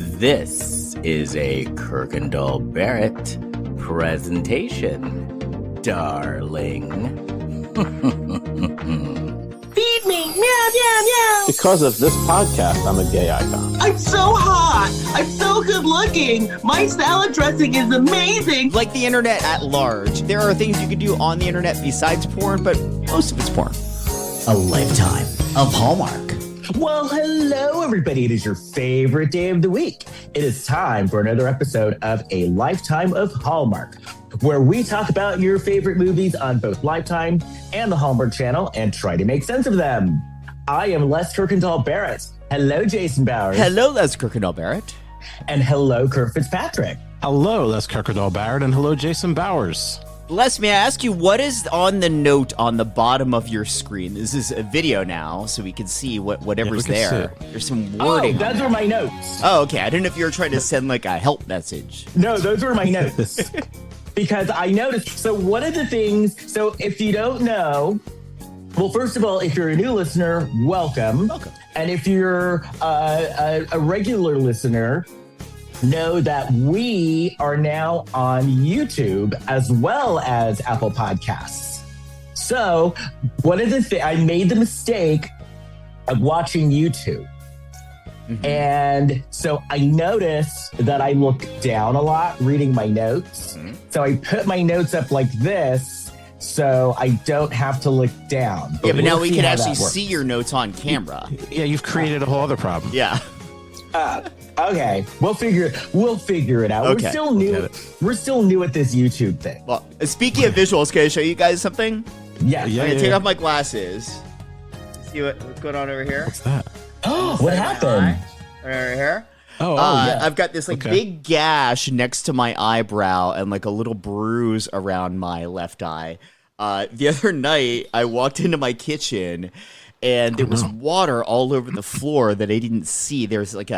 This is a Kirkendall Barrett presentation, darling. Feed me, meow, meow, meow. Because of this podcast, I'm a gay icon. I'm so hot. I'm so good looking. My salad dressing is amazing. Like the internet at large, there are things you can do on the internet besides porn, but most of it's porn. A lifetime of Hallmark. Well, hello, everybody. It is your favorite day of the week. It is time for another episode of A Lifetime of Hallmark, where we talk about your favorite movies on both Lifetime and the Hallmark Channel and try to make sense of them. I am Les Kirkendall Barrett. Hello, Jason Bowers. Hello, Les Kirkendall Barrett. And hello, Kirk Fitzpatrick. Hello, Les Kirkendall Barrett, and hello, Jason Bowers. Les, may I ask you, what is on the note on the bottom of your screen? This is a video now, so we can see whatever's there. There's some wording. Oh, those are my notes. Oh, okay. I didn't know if you were trying to send like a help message. No, those were my notes. Because I noticed, so one of the things, so if you don't know, well, first of all, if you're a new listener, welcome. Welcome. And if you're a regular listener, know that we are now on YouTube as well as Apple Podcasts. So one of the things, I made the mistake of watching YouTube. Mm-hmm. And so I noticed that I look down a lot reading my notes. Mm-hmm. So I put my notes up like this so I don't have to look down. Yeah, but now we can actually see your notes on camera. Yeah, you've created a whole other problem. Yeah. Okay, we'll figure it out. Okay. We're still new at this YouTube thing. Well, speaking of visuals, can I show you guys something? Yeah. I'm gonna take off my glasses. See what's going on over here? What's that? Oh, what happened? Right here. Oh, yeah. I've got this big gash next to my eyebrow and like a little bruise around my left eye. The other night, I walked into my kitchen and there was water all over the floor that I didn't see. There's like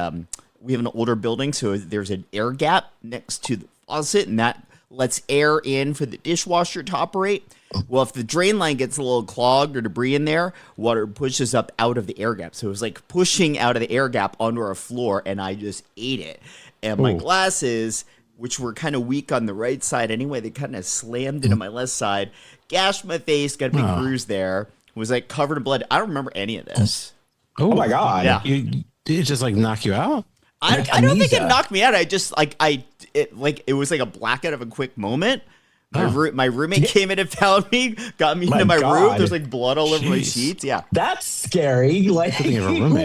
we have an older building, so there's an air gap next to the faucet, and that lets air in for the dishwasher to operate. Well, if the drain line gets a little clogged or debris in there, water pushes up out of the air gap. So it was like pushing out of the air gap onto our floor, and I just ate it. And my glasses, which were kind of weak on the right side anyway, they kind of slammed into my left side, gashed my face, got a big bruise there, was like covered in blood. I don't remember any of this. Oh my God. Yeah. Did it just like knock you out? I don't think it knocked me out. I just it was like a blackout of a quick moment. My roommate came in and found me, got me into my room. There's like blood all over my sheets. Yeah. That's scary. Like he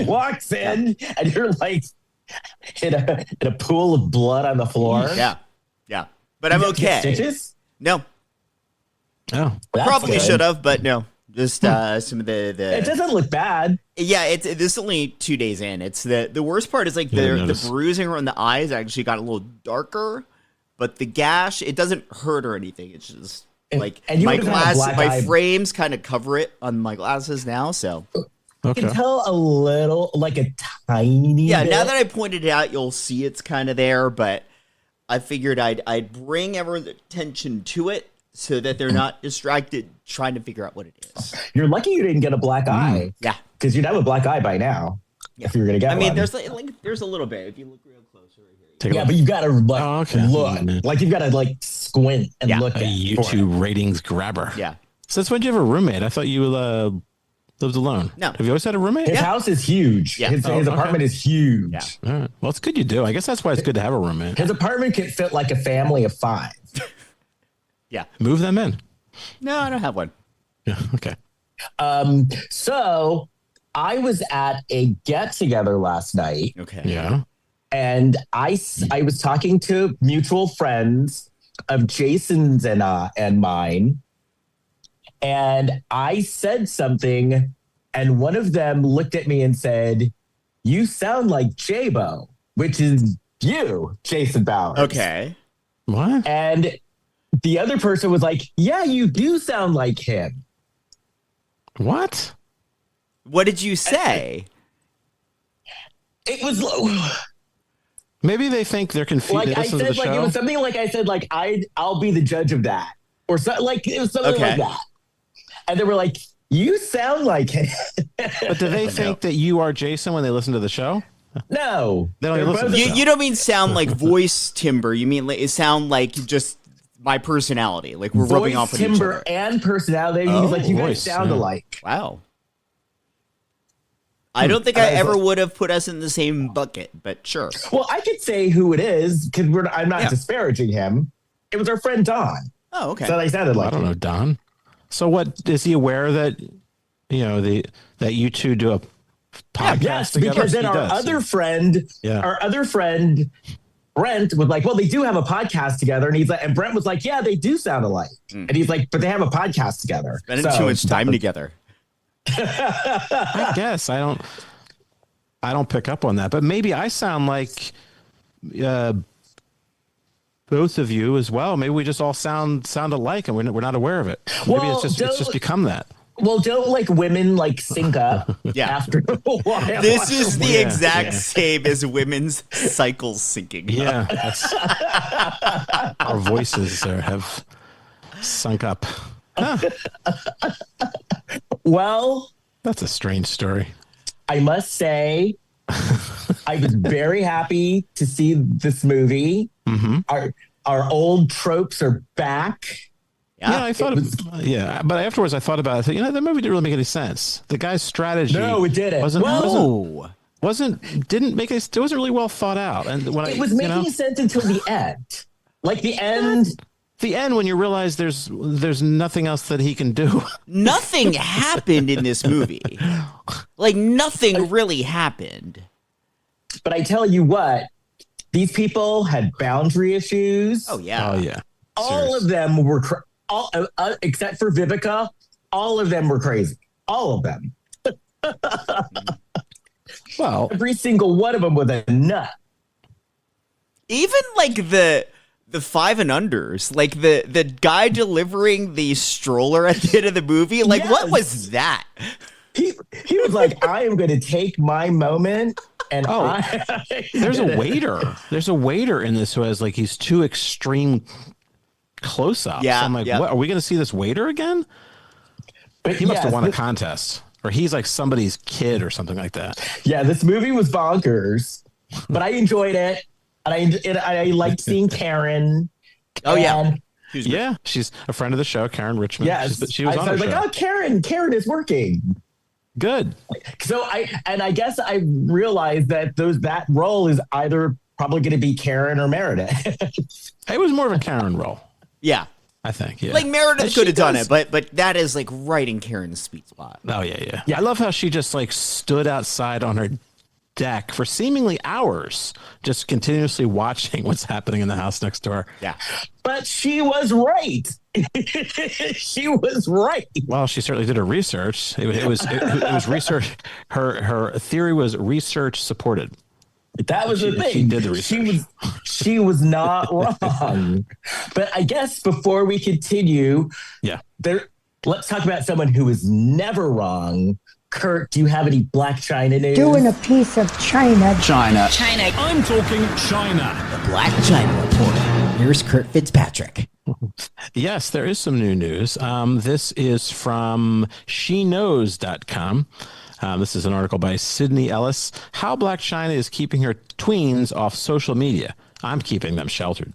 walks in and you're like in a pool of blood on the floor. Yeah. Yeah. But I'm okay. Stitches? No. Oh. Probably should have, but no. Just some of the. It doesn't look bad. Yeah, this is only 2 days in. It's the worst part is like the bruising around the eyes actually got a little darker, but the gash, it doesn't hurt or anything. It's just like my frames kind of cover it on my glasses now. So you can tell a little, like a tiny. Yeah, bit. now that I pointed it out, you'll see it's kind of there. But I figured I'd bring everyone's attention to it, so that they're not distracted trying to figure out what it is. You're lucky you didn't get a black eye. Yeah. Because you'd have a black eye by now if you were going to get one. I mean, there's a little bit. If you look real close over here. But you've got to look. Like you've got to squint and look at YouTube ratings grabber. Yeah. Since when did you have a roommate? I thought you lived alone. No. Have you always had a roommate? His house is huge. Yeah. His apartment is huge. Yeah. All right. Well, it's good you do. I guess that's why it's good to have a roommate. His apartment can fit like a family of 5. Yeah. Move them in. No, I don't have one. Yeah. Okay. So I was at a get together last night. Okay. Yeah. And I was talking to mutual friends of Jason's and mine. And I said something, and one of them looked at me and said, "You sound like J-Bo," which is you, Jason Bowers. Okay. What? And the other person was like, "Yeah, you do sound like him." What? What did you say? It was maybe they think they're confused. like I said, like it was something like I said, like I'll be the judge of that, or so, like it was something like that. And they were like, "You sound like him." But do they think that you are Jason when they listen to the show? No. They don't They're even listen both- to the You, show. you don't mean sound like voice timbre. You mean it sound like just my personality. Like we're rubbing voice off on each timbre other. and personality. He's like, you guys voice, sound yeah. alike. Wow. I don't think I ever would have put us in the same bucket, but sure. Well, I could say who it is because I'm not disparaging him. It was our friend Don. Oh, okay. So they sounded like I don't know, Don. So what is he aware that that you two do a podcast Yes, together? because then He our does. other friend, Brent was like, well, they do have a podcast together. And he's like, and Brent was like, yeah, they do sound alike. And he's like, but they have a podcast together. Spending too much time together. I guess I don't pick up on that, but maybe I sound like both of you as well. Maybe we just all sound alike, and we're not aware of it. Maybe Well, it's just become that. Well, don't like women like sync up Yeah. after a while. This is the Yeah, exact yeah. same as women's cycles syncing. Yeah, that's, our voices have sunk up. Well, That's a strange story. I must say, I was very happy to see this movie. Mm-hmm. Our old tropes are back. Yeah, I thought but afterwards I thought about it. I thought, that movie didn't really make any sense. The guy's strategy. No, it didn't. Wasn't Oh. didn't make it. It wasn't really well thought out. And when It was making sense until the end. Like the end. the end, when you realize there's nothing else that he can do. Nothing happened in this movie. Like nothing really happened. But I tell you what, these people had boundary issues. Oh yeah. Oh yeah. All of them were, except for Vivica, all of them were crazy. All of them. Well, Every single one of them was a nut. Even like the 5 and unders, like the guy delivering the stroller at the end of the movie, like what Yes. was that? He was like, I am going to take my moment. And there's a waiter. There's a waiter in this who has like these two extreme close-ups. Yeah, I'm like, yeah. what? Are we going to see this waiter again? He must have won a contest, or he's like somebody's kid or something like that. Yeah, this movie was bonkers, but I enjoyed it. And I liked seeing Karen. Oh yeah. And Yeah, she's a friend of the show, Karen Richmond. yes, she was on I the was like, show. oh, Karen is working. Good. So I guess I realized that that role is either probably going to be Karen or Meredith. It was more of a Karen role, Yeah. I think. Yeah. Like Meredith And could have she done does- it, but that is like right in Karen's sweet spot. Oh yeah. I love how she just like stood outside on her deck for seemingly hours, just continuously watching what's happening in the house next door. Yeah. But she was right. She was right. Well, she certainly did her research. It was research. Her theory was research supported. That was the thing. She did the research. She was not wrong. But I guess before we continue, Yeah. let's talk about someone who is never wrong. Kurt, do you have any Black China news? Doing a piece of China. I'm talking China. The Black China Report. Here's Kurt Fitzpatrick. Yes, there is some new news. This is from sheknows.com. This is an article by Sydney Ellis. How Black China is keeping her tweens off social media. I'm keeping them sheltered.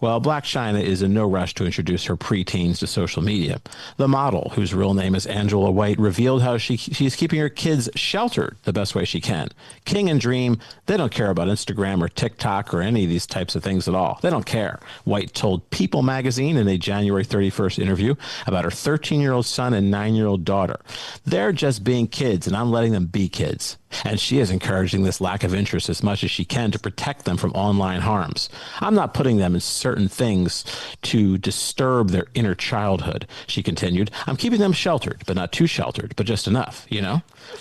Well, Black China is in no rush to introduce her preteens to social media. The model, whose real name is Angela White, revealed how she's keeping her kids sheltered the best way she can. King and Dream, they don't care about Instagram or TikTok or any of these types of things at all. They don't care. White told People magazine in a January 31st interview about her 13-year-old son and 9-year-old daughter. They're just being kids, and I'm letting them be kids. And she is encouraging this lack of interest as much as she can to protect them from online harms. I'm not putting them in certain things to disturb their inner childhood, she continued. I'm keeping them sheltered, but not too sheltered, but just enough,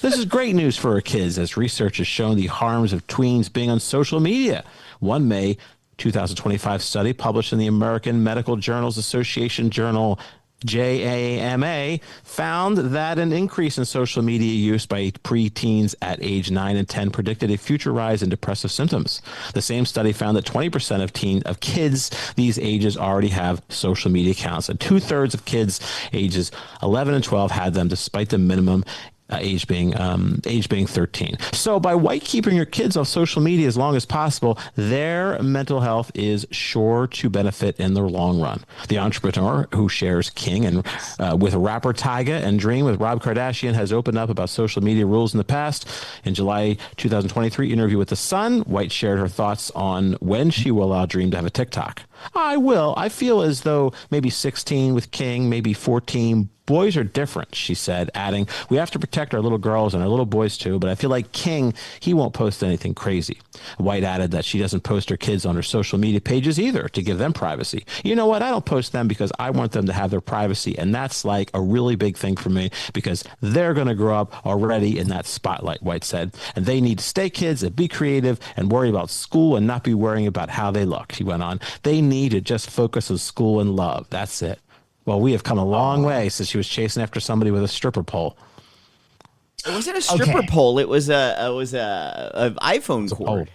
This is great news for our kids, as research has shown the harms of tweens being on social media. One May 2025 study published in the American Medical Journals Association journal JAMA found that an increase in social media use by preteens at age 9 and 10 predicted a future rise in depressive symptoms. The same study found that 20% of kids these ages already have social media accounts, and 2/3 of kids ages 11 and 12 had them, despite the minimum age being 13. So by White keeping your kids off social media as long as possible, their mental health is sure to benefit in the long run. The entrepreneur who shares King and with rapper Tyga and Dream with Rob Kardashian has opened up about social media rules in the past. In July 2023 interview with The Sun, White shared her thoughts on when she will allow Dream to have a TikTok. I will. I feel as though maybe 16 with King, maybe 14. Boys are different, she said, adding, we have to protect our little girls and our little boys too, but I feel like King, he won't post anything crazy. White added that she doesn't post her kids on her social media pages either to give them privacy. You know what? I don't post them because I want them to have their privacy, and that's like a really big thing for me because they're going to grow up already in that spotlight, White said, and they need to stay kids and be creative and worry about school and not be worrying about how they look. She went on, they need to just focus on school and love. That's it. Well, we have come a long way since she was chasing after somebody with a stripper pole. It wasn't a stripper pole. It was a iPhone cord.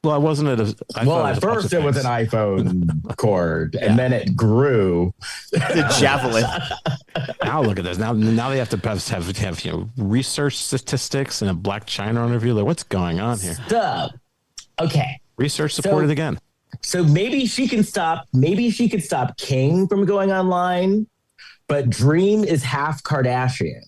Well, it wasn't at first it was an iPhone cord, and then it grew. The javelin. Now look at this. Now they have to have research statistics and a Black China interview. Like, what's going on here? Stop. Okay. Research supported again. So maybe she can stop. Maybe she could stop King from going online, but Dream is half Kardashian.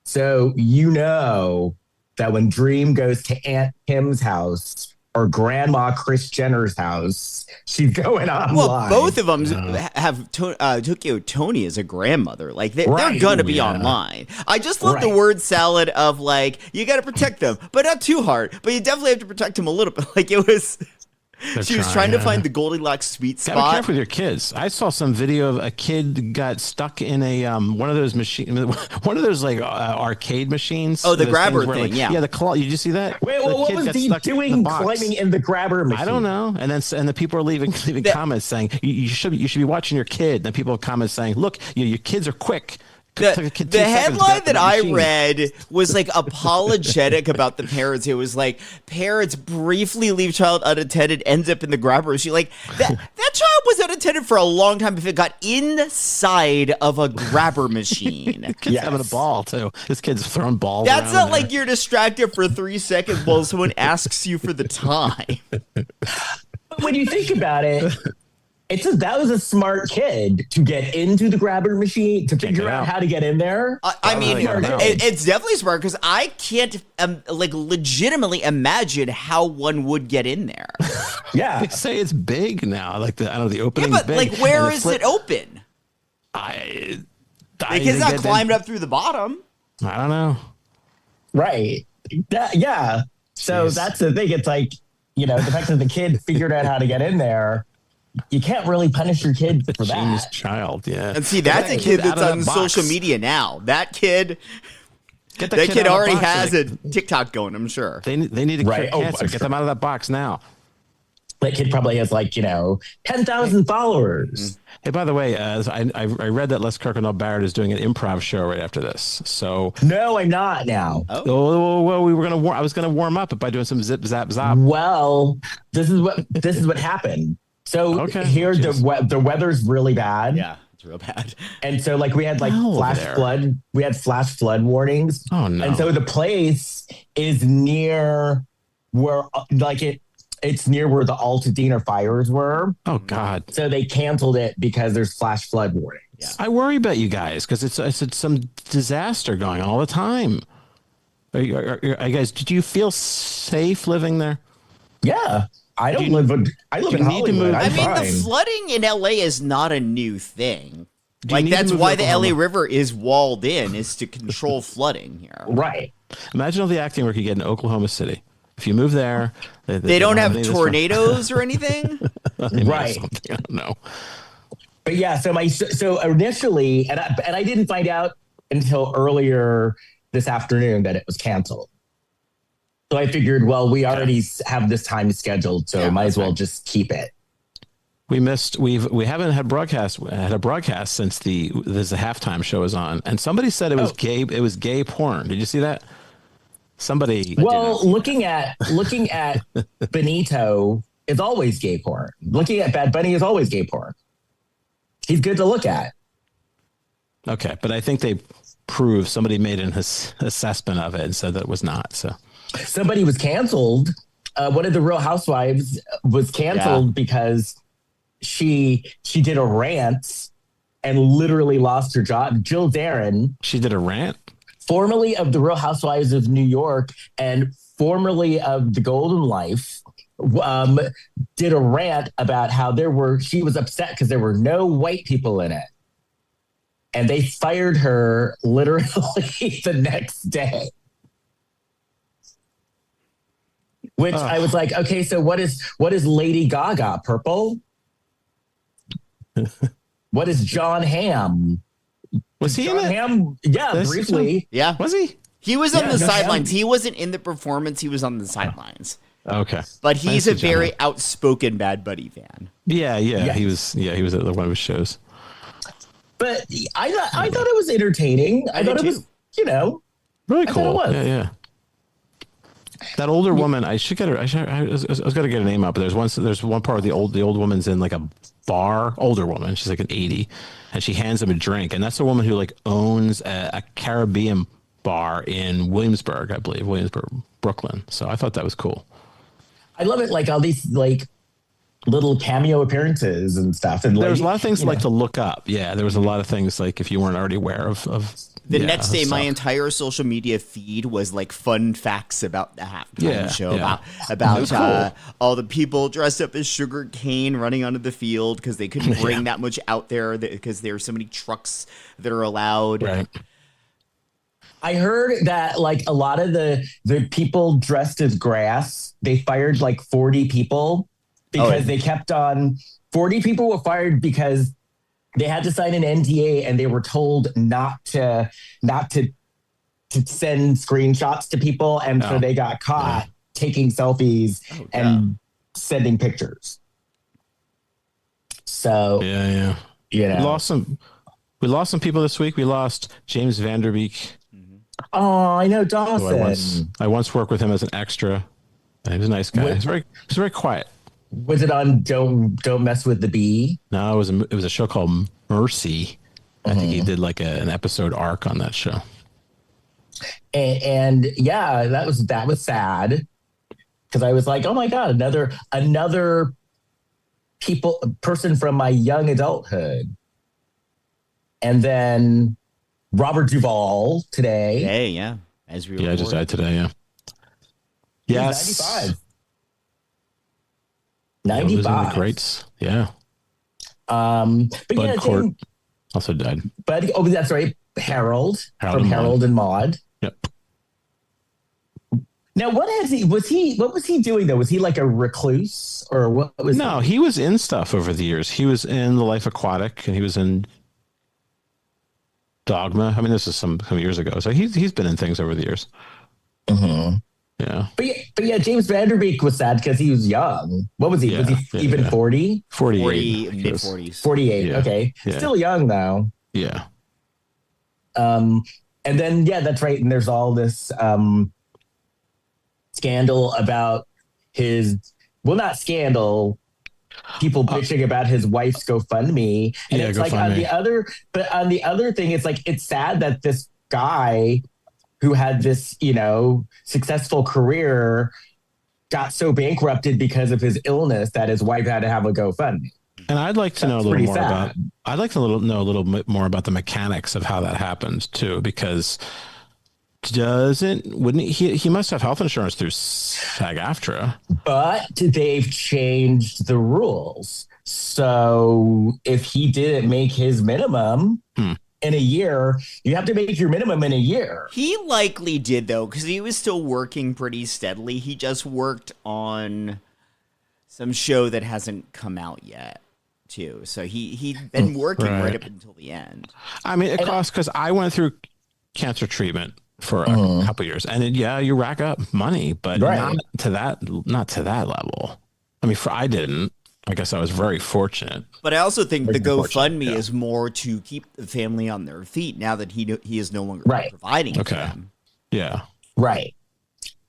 So you know that when Dream goes to Aunt Kim's house or Grandma Kris Jenner's house, she's going online. Well, both of them have Tokyo Tony as a grandmother. Like they're going to be online. I just love the word salad of like, you got to protect them, but not too hard. But you definitely have to protect them a little bit. Like it was... She was trying to find the Goldilocks sweet spot. Gotta be careful with your kids. I saw some video of a kid got stuck in a one of those like arcade machines. Oh, the grabber thing. Like, yeah, the claw. Did you see that? Wait, what was he doing climbing in the grabber machine? I don't know. And the people are leaving comments saying you should be watching your kid. And then people comments saying, look, your kids are quick. The headline that I read was like apologetic about the parents. It was like parents briefly leave child unattended, ends up in the grabber machine. Like that child was unattended for a long time if it got inside of a grabber machine. Kid's having a ball too. This kid's throwing balls. That's not like you're distracted for 3 seconds while someone asks you for the time. When you think about it, that was a smart kid to get into the grabber machine, to figure out how to get in there. I mean, it's definitely smart because I can't legitimately imagine how one would get in there. Yeah, they say it's big now. Like the opening. Yeah, but big. like, where is it open? The kid's not climbed up through the bottom. I don't know. Right. Yeah. So that's the thing. It's like, the fact that the kid figured out how to get in there. You can't really punish your kid for that. Genius child, yeah. And see, that's a kid that's on social media now. That kid already has a TikTok going, I'm sure. They need to cure cancer. Get them out of that box now. That kid probably has 10,000 followers. Hey, by the way, I read that Les Kirkendall Barrett is doing an improv show right after this. So no, I'm not now. Oh, well, I was gonna warm up by doing some zip zap zop. Well, this is what happened. So here the weather's really bad. Yeah, it's real bad. And so we had flash flood. We had flash flood warnings. Oh no! And so the place is near where it's near where the Altadena fires were. Oh God! So they canceled it because there's flash flood warnings. Yeah. I worry about you guys because it's some disaster going on all the time. Are you guys? Did you feel safe living there? Yeah. I live in Hollywood. The flooding in LA is not a new thing. That's why the LA River is walled in, is to control flooding here. Right. Imagine all the acting work you get in Oklahoma City. If you move there, they don't have tornadoes or anything. Right. I don't know. But yeah, so initially, and I didn't find out until earlier this afternoon that it was canceled. So I figured, well, we already have this time scheduled, so might as well just keep it. We haven't had a broadcast since the halftime show is on, and somebody said it was gay. It was gay porn. Did you see that? Somebody. Well, looking at Benito is always gay porn. Looking at Bad Bunny is always gay porn. He's good to look at. Okay, but I think prove. Somebody made an assessment of it and said that it was not. So somebody was canceled. One of the Real Housewives was canceled because she did a rant and literally lost her job. Jill Darren. She did a rant? Formerly of the Real Housewives of New York and formerly of The Golden Life, did a rant about how she was upset because there were no white people in it. And they fired her literally the next day. Which I was like, okay, so what is Lady Gaga? Purple? What is John Hamm? Was he John in it? Hamm? Yeah, briefly. Yeah. Was he? He was on the John sidelines. Hamm. He wasn't in the performance. He was on the sidelines. Okay. But he's I a see John very Hamm. outspoken Bad Buddy fan. Yeah. He was at one of his shows. But I thought it was entertaining. I thought it was, Really I thought cool. it was. Yeah. That older woman, I should get her. I was going to get her name up, but there's one part where the old woman's in like a bar, older woman. She's like an 80, and she hands him a drink, and that's the woman who like owns a Caribbean bar in Williamsburg, I believe, Brooklyn. So I thought that was cool. I love it, like all these like little cameo appearances and stuff. And There was a like, lot of things like to look up. Yeah, there was a lot of things like if you weren't already aware of The next day, my stuff. entire social media feed was like fun facts about the halftime show, about cool. all the people dressed up as sugar cane running onto the field because they couldn't bring that much out there because there are so many trucks that are allowed. Right. I heard that like a lot of the people dressed as grass, they fired like 40 people because they kept on. 40 people were fired because they had to sign an NDA and they were told not to send screenshots to people, and so they got caught taking selfies and sending pictures. So Yeah. We lost some people this week. We lost James Vanderbeek. Oh, I know who Dawson. I once worked with him as an extra. And he was a nice guy. He's very quiet. Was it on Don't Mess with the Bee? No, it was a show called Mercy. I think he did like an episode arc on that show. And yeah, that was sad because I was like, oh my God, another person from my young adulthood. And then Robert Duvall today. Hey, yeah. As we I just died today. Yeah. Yes. 95. Yeah, losing 95. the greats. Yeah. But Bud yeah, Cort Tim, also died. that's right. Harold from and Harold and Maude. Yep. Now, what was he doing though? Was he like a recluse or what was No, he was in stuff over the years. He was in The Life Aquatic and he was in Dogma. I mean, this is some years ago. So he's been in things over the years. Mm-hmm. Yeah. But yeah, James Vanderbeek was sad because he was young. What was he? Yeah, was he even 40? 48. mid-40s. 48. Yeah. Okay. Yeah. Still young though. Yeah. And then, that's right. And there's all this scandal about not scandal, people bitching about his wife's GoFundMe. And it's like on the other thing, it's like, it's sad that this guy who had this, successful career got so bankrupted because of his illness that his wife had to have a GoFundMe. And I'd like to know a little pretty more sad. know a little bit more about the mechanics of how that happened too, because wouldn't he must have health insurance through SAG-AFTRA. But they've changed the rules. So if he didn't make his minimum in a year, you have to make your minimum in a year. He likely did, though, because he was still working pretty steadily. He just worked on some show that hasn't come out yet, too. So he'd been working right up until the end. I mean, it costs, because I went through cancer treatment for a couple of years, and you rack up money, but not to that level. I mean, I didn't. I guess I was very fortunate. But I also think the GoFundMe is more to keep the family on their feet now that he is no longer providing for them. Yeah. Right.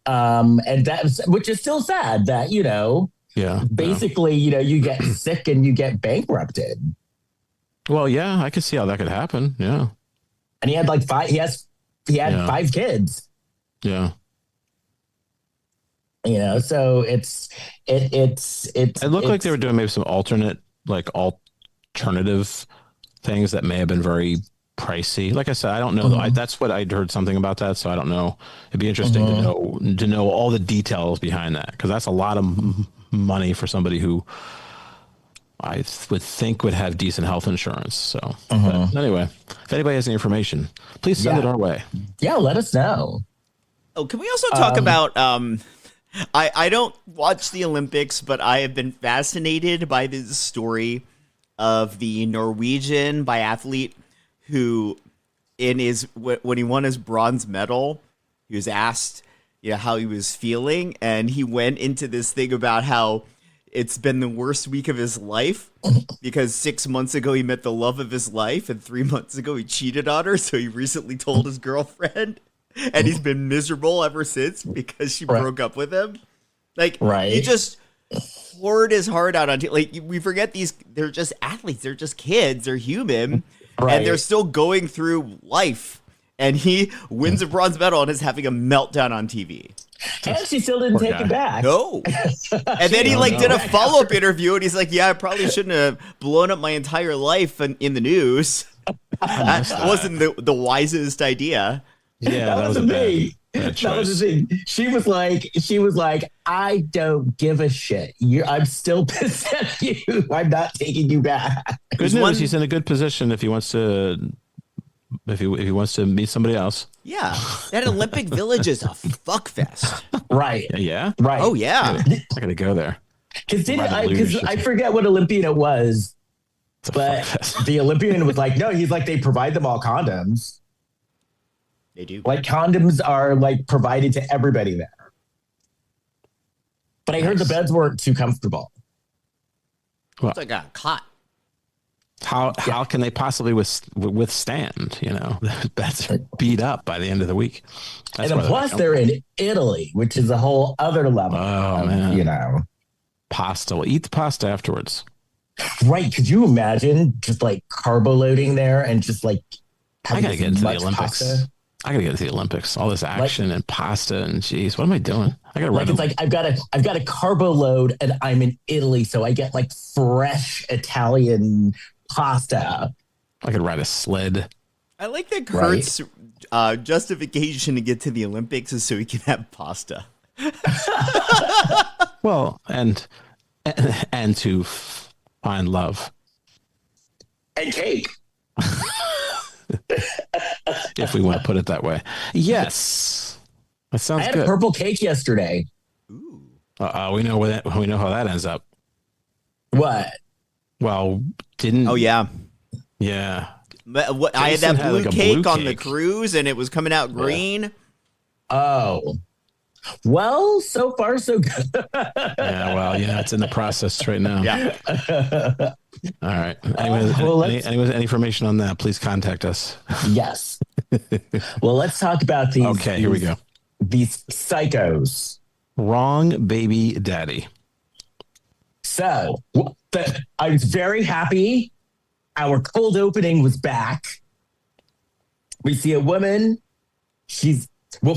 And that's, which is still sad that, basically, you get sick and you get bankrupted. Well, yeah, I could see how that could happen. Yeah. And he had like five. He had Yeah. 5 kids. Yeah. You know, so it's. It looked like they were doing maybe some alternative things that may have been very pricey. Like I said, I don't know. That's what I'd heard something about that, so I don't know. It'd be interesting to know all the details behind that, because that's a lot of money for somebody who I would think would have decent health insurance. So but anyway, if anybody has any information, please send it our way. Yeah, let us know. Oh, can we also talk about I don't watch the Olympics, but I have been fascinated by this story of the Norwegian biathlete who, when he won his bronze medal, he was asked, how he was feeling, and he went into this thing about how it's been the worst week of his life because 6 months ago he met the love of his life, and 3 months ago he cheated on her, so he recently told his girlfriend, and he's been miserable ever since because she broke up with him. Like, he just poured his heart out on, we forget they're just athletes, they're just kids, they're human, and they're still going through life. And he wins a bronze medal and is having a meltdown on TV. And she still didn't take it back. No. And then he did a follow-up interview, and he's like, yeah, I probably shouldn't have blown up my entire life in the news. That wasn't the wisest idea. Yeah, that wasn't me. That was the thing. She was like, I don't give a shit. I'm still pissed at you. I'm not taking you back. Good news. He's in a good position if he wants to. If he wants to meet somebody else. Yeah. That Olympic Village is a fuck fest. Right. Yeah. Right. Oh, yeah. I gotta go there. Because I forget what Olympian it was, but the Olympian was like, no, he's like, they provide them all condoms. They do. Like, condoms are like provided to everybody there. But I heard the beds weren't too comfortable. Well, it's like a cot. How can they possibly withstand? Beds are beat up by the end of the week. And then plus they're in Italy, which is a whole other level. Oh, man. Pasta. We'll eat the pasta afterwards. Right. Could you imagine just like carbo loading there and just like I gotta get into the Olympics. Pasta? I gotta get into the Olympics. All this action and pasta and geez, what am I doing? I gotta run. It's like I've got a carbo load and I'm in Italy, so I get like fresh Italian pasta. I could ride a sled. I like that Kurt's justification to get to the Olympics is so he can have pasta. Well, and to find love and cake. If we want to put it that way. Yes. That sounds good. I had a purple cake yesterday. Ooh. We know how that ends up. What? Well, didn't... Oh, yeah. Yeah. But I had that blue cake on the cruise, and it was coming out green. Yeah. Oh. Well, so far, so good. Yeah, well, it's in the process right now. Yeah. All right. Anyone, any information on that, please contact us. Yes. Well, let's talk about these. Okay, here we go. These psychos. Wrong baby daddy. So I was very happy. Our cold opening was back. We see a woman. We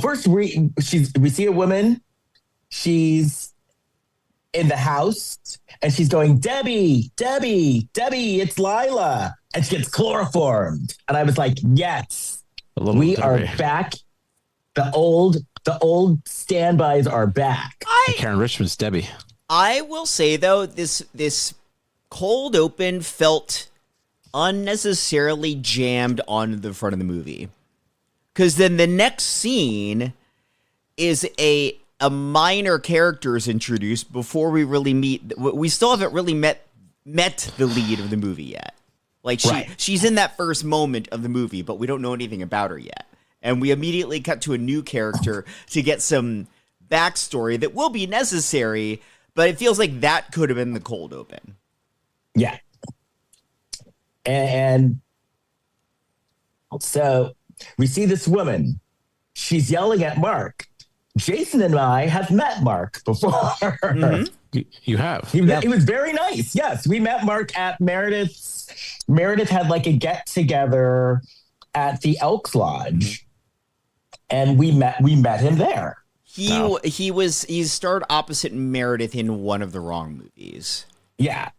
see a woman. She's in the house and she's going, Debbie, it's Lila. And she gets chloroformed. And I was like, yes, we are back. The old standbys are back. Karen Richmond's Debbie. I will say though, this cold open felt unnecessarily jammed on the front of the movie. Because then the next scene is a minor character is introduced before we really meet. We still haven't really met the lead of the movie yet. Like she's in that first moment of the movie, but we don't know anything about her yet. And we immediately cut to a new character to get some backstory that will be necessary, but it feels like that could have been the cold open. Yeah. And so we see this woman. She's yelling at Mark. Jason and I have met Mark before. Mm-hmm. You have. He was very nice. Yes, we met Mark at Meredith's. Meredith had like a get together at the Elks Lodge, and we met him there. He starred opposite Meredith in one of the Wrong movies. Yeah.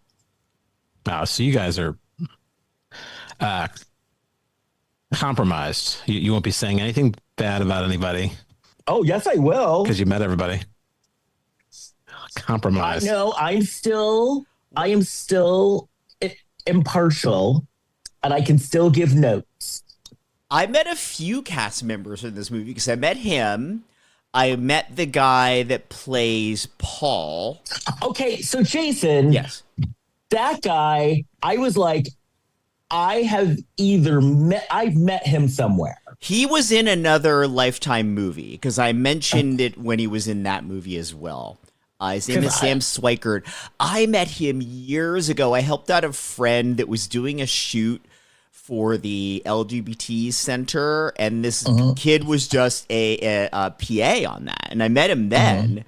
Oh, so you guys are compromised. You won't be saying anything bad about anybody. Oh, yes, I will. Because you met everybody. Compromised. No, I am still impartial, and I can still give notes. I met a few cast members in this movie because I met him. I met the guy that plays Paul. Okay, so Jason. Yes. That guy, I was like, I've met him somewhere. He was in another Lifetime movie because I mentioned it when he was in that movie as well. His name is Sam Swikert. I met him years ago. I helped out a friend that was doing a shoot for the LGBT center, and this kid was just a PA on that. And I met him then.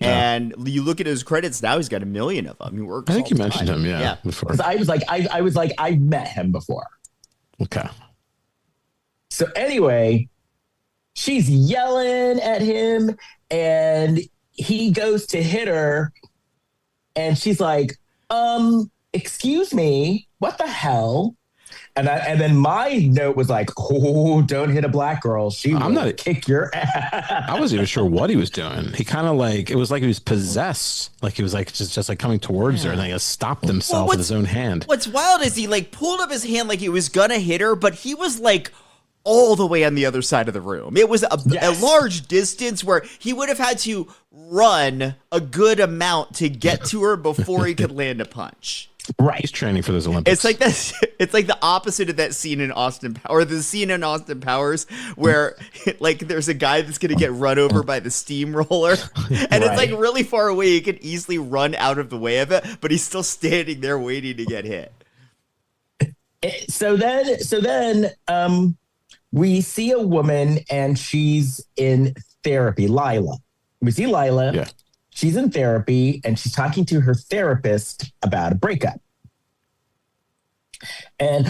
And you look at his credits now; he's got 1 million of them. He works. I think you mentioned him, yeah. Before. I was like, I've met him before. Okay. So anyway, she's yelling at him, and he goes to hit her, and she's like, excuse me, what the hell? And then my note was like, oh, don't hit a black girl. I'm not kick your ass. I wasn't even sure what he was doing. He kind of like, it was like he was possessed. Like he was like just like coming towards her, and then he stopped himself with his own hand. What's wild is he like pulled up his hand like he was gonna hit her, but he was like all the way on the other side of the room. It was a large distance where he would have had to run a good amount to get to her before he could land a punch. Right. He's training for those Olympics. It's like that. It's like the opposite of that scene in the scene in Austin Powers where like there's a guy that's going to get run over by the steamroller and it's like really far away. He can easily run out of the way of it, but he's still standing there waiting to get hit. So then we see a woman and she's in therapy, Lila. We see Lila. Yeah. She's in therapy and she's talking to her therapist about a breakup. And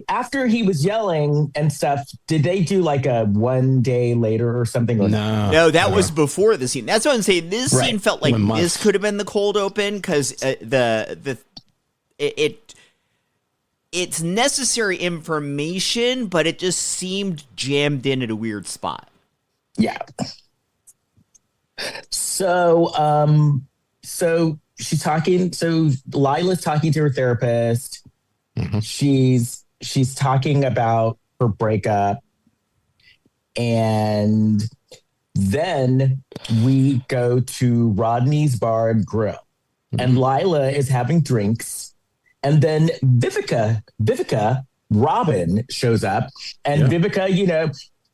after he was yelling and stuff, did they do like a 1 day later or something? No, that was before the scene. That's what I'm saying. This scene felt like this could have been the cold open because it's necessary information, but it just seemed jammed in at a weird spot. Yeah. So she's talking. So Lila's talking to her therapist. Mm-hmm. She's talking about her breakup, and then we go to Rodney's Bar and Grill, and Lila is having drinks, and then Vivica Robin shows up, and Vivica,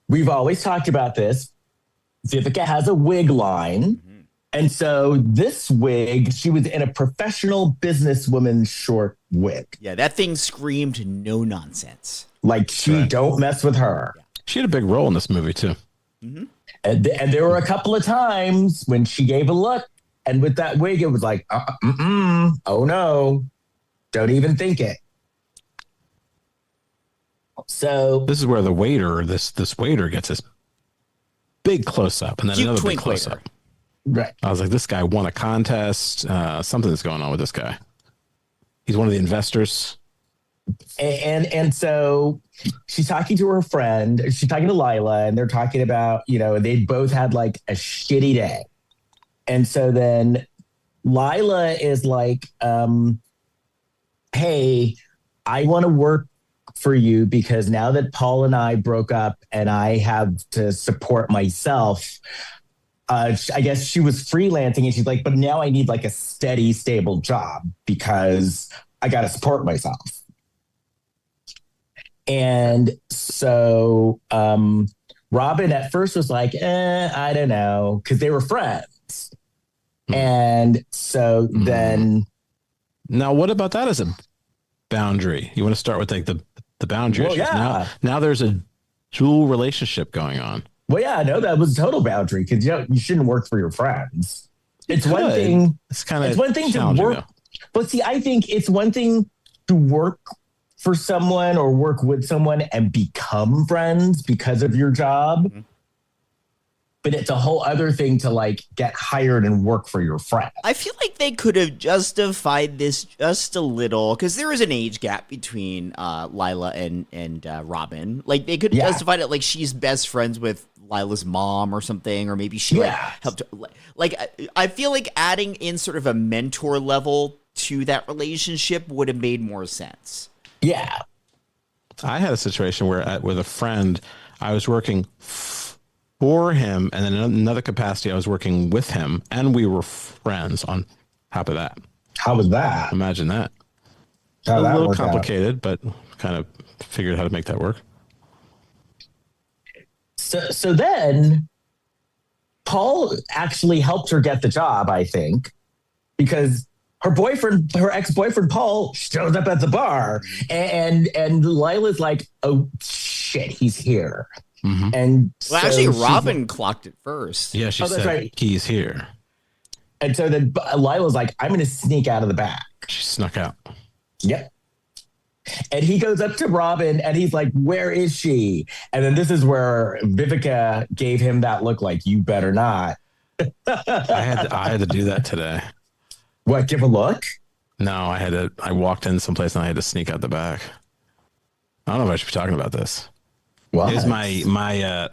we've always talked about this. Vivica has a wig line. And so this wig, she was in a professional businesswoman short wig. Yeah, that thing screamed no nonsense. Like don't mess with her. She had a big role in this movie too. Mm-hmm. And there were a couple of times when she gave a look, and with that wig, it was like, oh no, don't even think it. So this is where the waiter, this waiter gets this big close up, and then another big close up. Right. I was like, this guy won a contest. Something's going on with this guy. He's one of the investors. And so she's talking to her friend. She's talking to Lila, and they're talking about, they both had like a shitty day. And so then Lila is like, hey, I want to work for you because now that Paul and I broke up and I have to support myself, I guess she was freelancing, and she's like, but now I need like a steady, stable job because I got to support myself. And so Robin at first was like, I don't know, because they were friends. And so then. Now, what about that as a boundary? You want to start with like the boundary issues. Now there's a dual relationship going on. Well, yeah, no, that was a total boundary because you shouldn't work for your friends. It's one thing. It's kind of one thing to work. But see, I think it's one thing to work for someone or work with someone and become friends because of your job. Mm-hmm. But it's a whole other thing to like get hired and work for your friend. I feel like they could have justified this just a little because there is an age gap between Lila and Robin. Like they could have justified it like she's best friends with Lila's mom or something, or maybe she like helped her. Like I feel like adding in sort of a mentor level to that relationship would have made more sense. Yeah. I had a situation where with a friend, I was working for him, and then in another capacity, I was working with him, and we were friends on top of that. How was that? Imagine that. How a that little complicated, but kind of figured how to make that work. So then Paul actually helped her get the job, I think, because her ex-boyfriend Paul shows up at the bar, and Lila's like, oh shit, he's here. Mm-hmm. And actually, Robin clocked it first. Yeah, she said, right. He's here. And so then Lila's like, I'm going to sneak out of the back. She snuck out. Yep. And he goes up to Robin and he's like, where is she? And then this is where Vivica gave him that look like, you better not. I had to do that today. What, give a look? No, I walked in someplace and I had to sneak out the back. I don't know if I should be talking about this. What? Here's my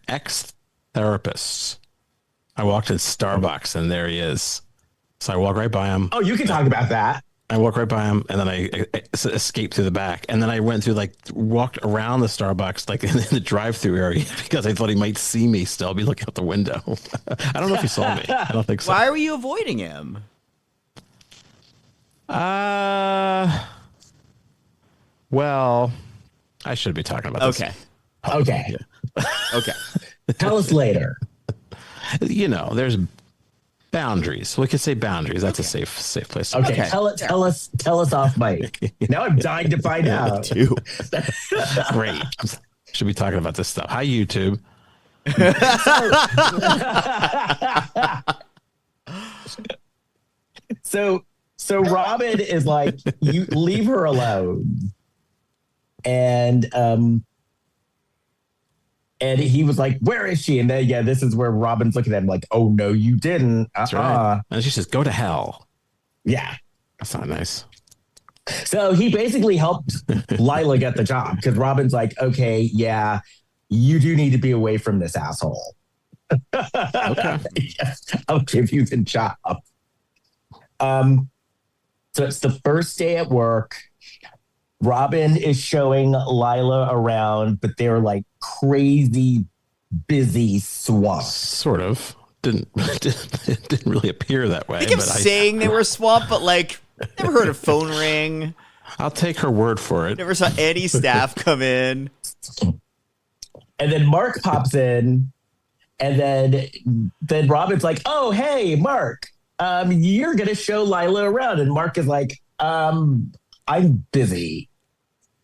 ex-therapist. I walked in Starbucks and there he is. So I walk right by him. Oh, you can talk about that. I walk right by him and then I escaped through the back. And then I went through walked around the Starbucks, like in the drive-through area because I thought he might see me still. I'll be looking out the window. I don't know if he saw me. I don't think so. Why were you avoiding him? Well, I should be talking about this. Okay. Yeah. Okay. Tell us later. There's boundaries. We could say boundaries. That's a safe place. Okay. Tell us off mic. Now I'm dying to find out. Too. Great. Should be talking about this stuff. Hi, YouTube. So Robin is like, you leave her alone. And he was like, where is she? And then, this is where Robin's looking at him like, oh, no, you didn't. That's right. And she says, go to hell. Yeah. That's not nice. So he basically helped Lila get the job because Robin's like, okay, yeah, you do need to be away from this asshole. Okay. Yes, I'll give you the job. So it's the first day at work. Robin is showing Lila around, but they're like crazy busy swamp. Sort of. Didn't really appear that way. They kept saying they were swamp, but never heard a phone ring. I'll take her word for it. Never saw any staff come in. And then Mark pops in, and then Robin's like, oh, hey, Mark, you're going to show Lila around. And Mark is like, I'm busy.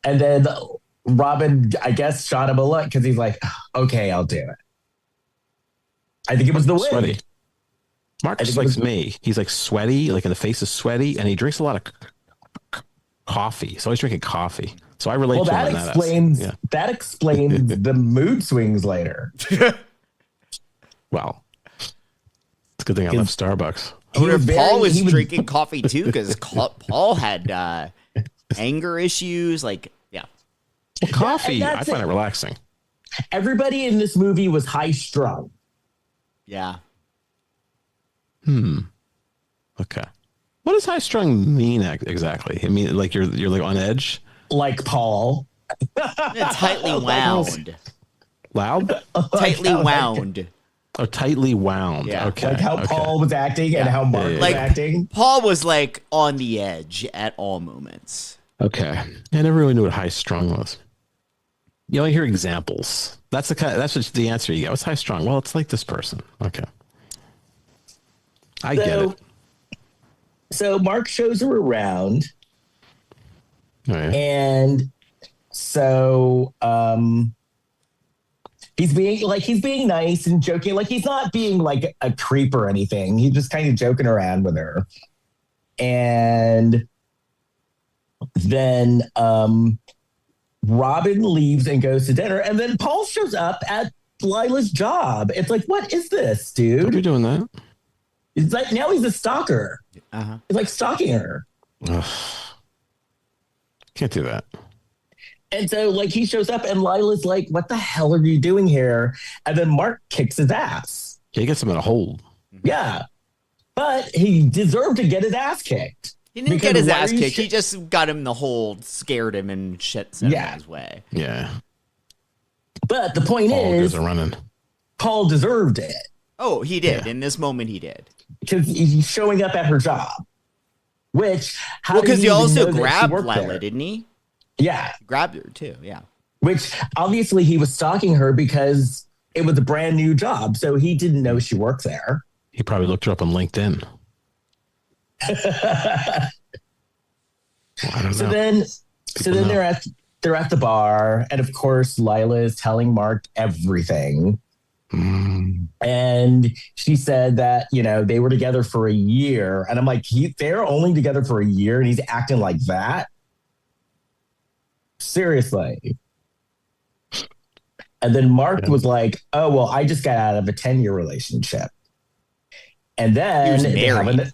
And then Robin, I guess, shot him a look because he's like, okay, I'll do it. I think it was the wig. Sweaty. Mark just likes me. He's like sweaty, like in the face is sweaty, and he drinks a lot of coffee. So he's drinking coffee. So I relate to him. That explains the mood swings later. Well, it's a good thing I left Starbucks. I wonder if Paul was drinking coffee too, because Paul had anger issues. Coffee, I find it relaxing. Everybody in this movie was high strung. Yeah. Okay. What does high strung mean exactly? I mean, like you're like on edge? Like Paul. Tightly wound. Loud? Tightly wound. Oh, tightly wound. Yeah. Okay. Like how Paul was acting and how Mark was acting. Paul was on the edge at all moments. Okay. I never really knew what high strung was. You only hear examples. That's what the answer you get. What's high strung? Well, it's like this person. Okay. I get it. So Mark shows her around. Oh, yeah. And so he's being nice and joking. Like he's not being like a creep or anything. He's just kind of joking around with her. And then Robin leaves and goes to dinner, and then Paul shows up at Lila's job. It's like, what is this, dude? Don't be doing that. It's like now he's a stalker. Uh-huh. He's like stalking her. Ugh. Can't do that. And so like he shows up and Lila's like, what the hell are you doing here? And then Mark kicks his ass. He gets him in a hold. Yeah. But he deserved to get his ass kicked. He didn't get his ass kicked. He just got him in the hold, scared him, and sent him on his way. Yeah. But the point is, running. Paul deserved it. Oh, he did. Yeah. In this moment, he did. Because he's showing up at her job. Which, because he also grabbed Lila, didn't he? Yeah. He grabbed her, too. Yeah. Which, obviously, he was stalking her because it was a brand new job. So he didn't know she worked there. He probably looked her up on LinkedIn. I don't so know. then know. they're at the bar, and of course Lila is telling Mark everything. And she said that, you know, they were together for a year, and I'm like, they're only together for a year, and he's acting like that. Seriously. And then Mark was like, "Oh well, I just got out of a 10-year relationship." And then he was married.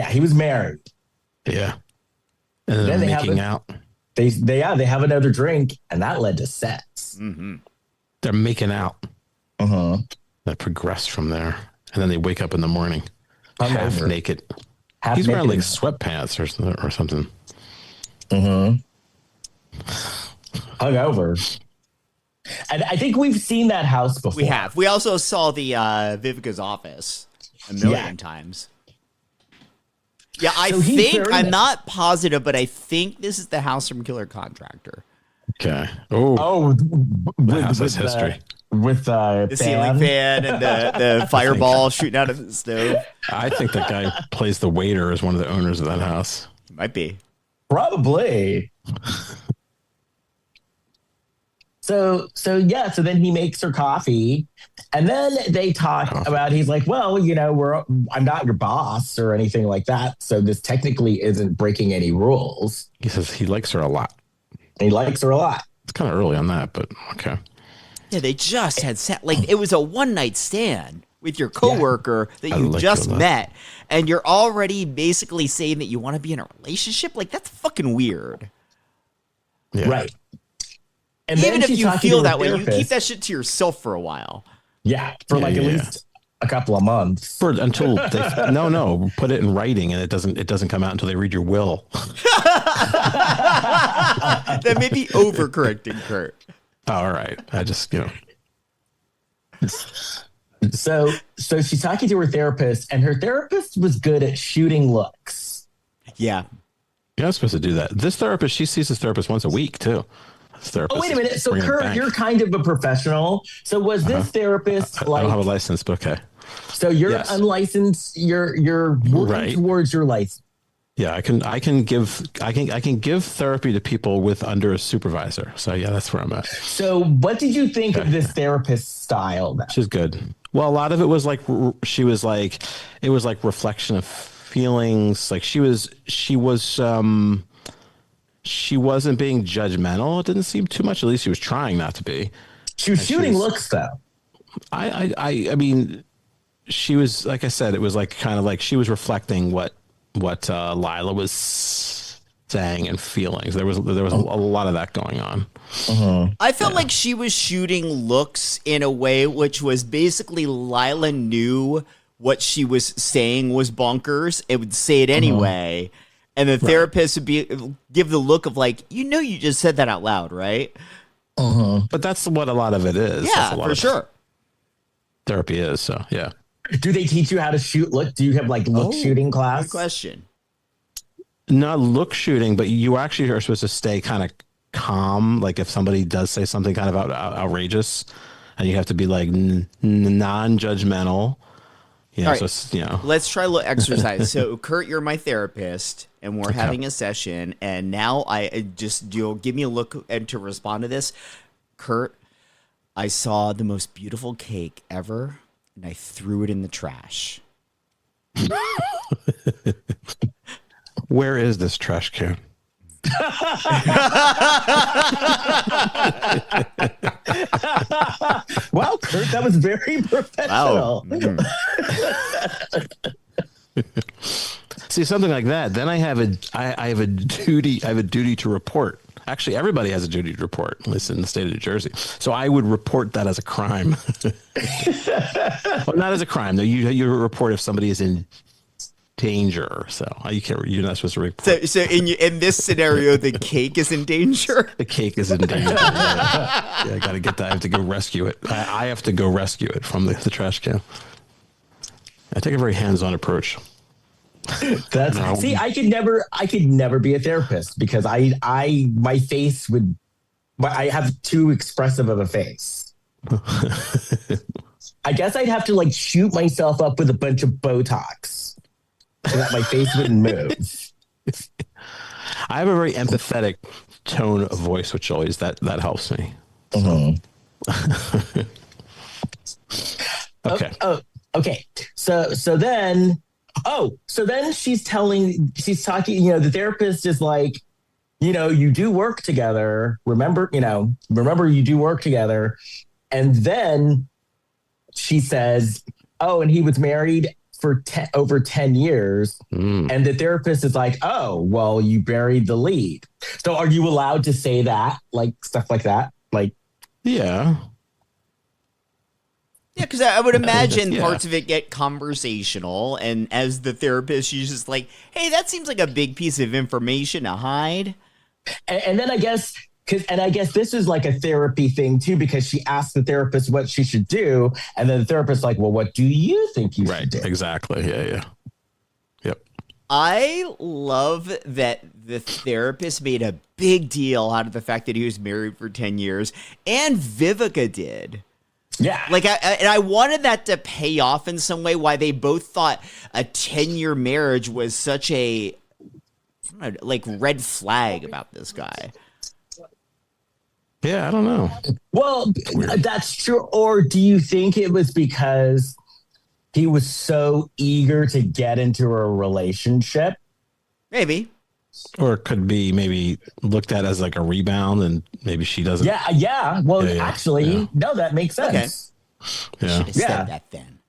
He was married. Yeah. And then they're making out. They have another drink, and that led to sex. Mm-hmm. They're making out. Uh-huh. That progressed from there. And then they wake up in the morning half naked. He's wearing like sweatpants or something. Mm-hmm. Hungover. And I think we've seen that house before. We have. We also saw the Vivica's office a million times. Yeah, I think, I'm not positive, but I think this is the house from Killer Contractor. Okay. The house has history. With the ceiling fan and the fireball shooting out of the stove. I think that guy plays the waiter as one of the owners of that house. Might be. Probably. So then he makes her coffee, and then they talk about, he's like, well, you know, I'm not your boss or anything like that, so this technically isn't breaking any rules. He says he likes her a lot. He likes her a lot. It's kind of early on that, but okay. Yeah, they just had it was a one-night stand with your coworker that you just met, and you're already basically saying that you want to be in a relationship? Like, that's fucking weird. Yeah. Right. And even if you feel that way, you keep that shit to yourself for a while. Yeah, for at least a couple of months. Until they put it in writing, and it doesn't come out until they read your will. That may be overcorrecting, Kurt. All right, I just So she's talking to her therapist, and her therapist was good at shooting looks. Yeah. You're not supposed to do that. This therapist, she sees this therapist once a week too. Oh, wait a minute. So, Kurt, you're kind of a professional. So, was this therapist like? I don't have a license, but okay. So you're unlicensed. You're working towards your license. Yeah, I can give therapy to people with under a supervisor. So yeah, that's where I'm at. So, what did you think of this therapist style? Then? She's good. Well, a lot of it was like it was like reflection of feelings. Like she wasn't being judgmental. It didn't seem too much. At least she was trying not to be. She was shooting looks, though. I mean, she was, like I said, it was like kind of like she was reflecting what Lila was saying and feelings. There was a lot of that going on. I felt like she was shooting looks in a way which was basically Lila knew what she was saying was bonkers. It would say it anyway. And the therapist would give the look of like, you just said that out loud, right? But that's what a lot of it is. Yeah, for sure. Therapy is, so yeah. Do they teach you how to shoot look? Do you have like look shooting class? Good question. Not look shooting, but you actually are supposed to stay kind of calm. Like if somebody does say something kind of outrageous, and you have to be like non-judgmental. You know, all right. So, let's try a little exercise. So, Kurt, you're my therapist, and we're having a session. And now you'll give me a look and to respond to this. Kurt, I saw the most beautiful cake ever, and I threw it in the trash. Where is this trash can? Wow, Kurt, that was very professional. Wow. See, something like that. Then I have a duty to report. Actually, everybody has a duty to report, at least in the state of New Jersey. So I would report that as a crime. Well, not as a crime, though. You report if somebody is in danger. So you're not supposed to report. So in this scenario, the cake is in danger. The cake is in danger. I got to get that. I have to go rescue it. I have to go rescue it from the trash can. I take a very hands-on approach. See, I could never be a therapist because my face would, I have too expressive of a face. I guess I'd have to like shoot myself up with a bunch of Botox so that my face wouldn't move. I have a very empathetic tone of voice, which always that helps me. Okay. Okay. So then she's talking, the therapist is like, you do work together. Remember you do work together. And then she says, oh, and he was married for over 10 years. And the therapist is like, oh, well, you buried the lead. So are you allowed to say that? Like stuff like that? Like, yeah. Yeah, because I would imagine parts of it get conversational, and as the therapist, she's just like, hey, that seems like a big piece of information to hide. And then I guess this is like a therapy thing too, because she asked the therapist what she should do, and then the therapist's like, well, what do you think you should do? Exactly. Yeah. Yep. I love that the therapist made a big deal out of the fact that he was married for 10 years, and Vivica did. Yeah. Like, I wanted that to pay off in some way, why they both thought a 10-year marriage was such a, like, red flag about this guy. Yeah, I don't know. Well, that's true. Or do you think it was because he was so eager to get into a relationship? Maybe. Or it could be maybe looked at as like a rebound, and maybe she doesn't. Yeah. Well, actually, no, that makes sense. Okay. Yeah. Should have said that then.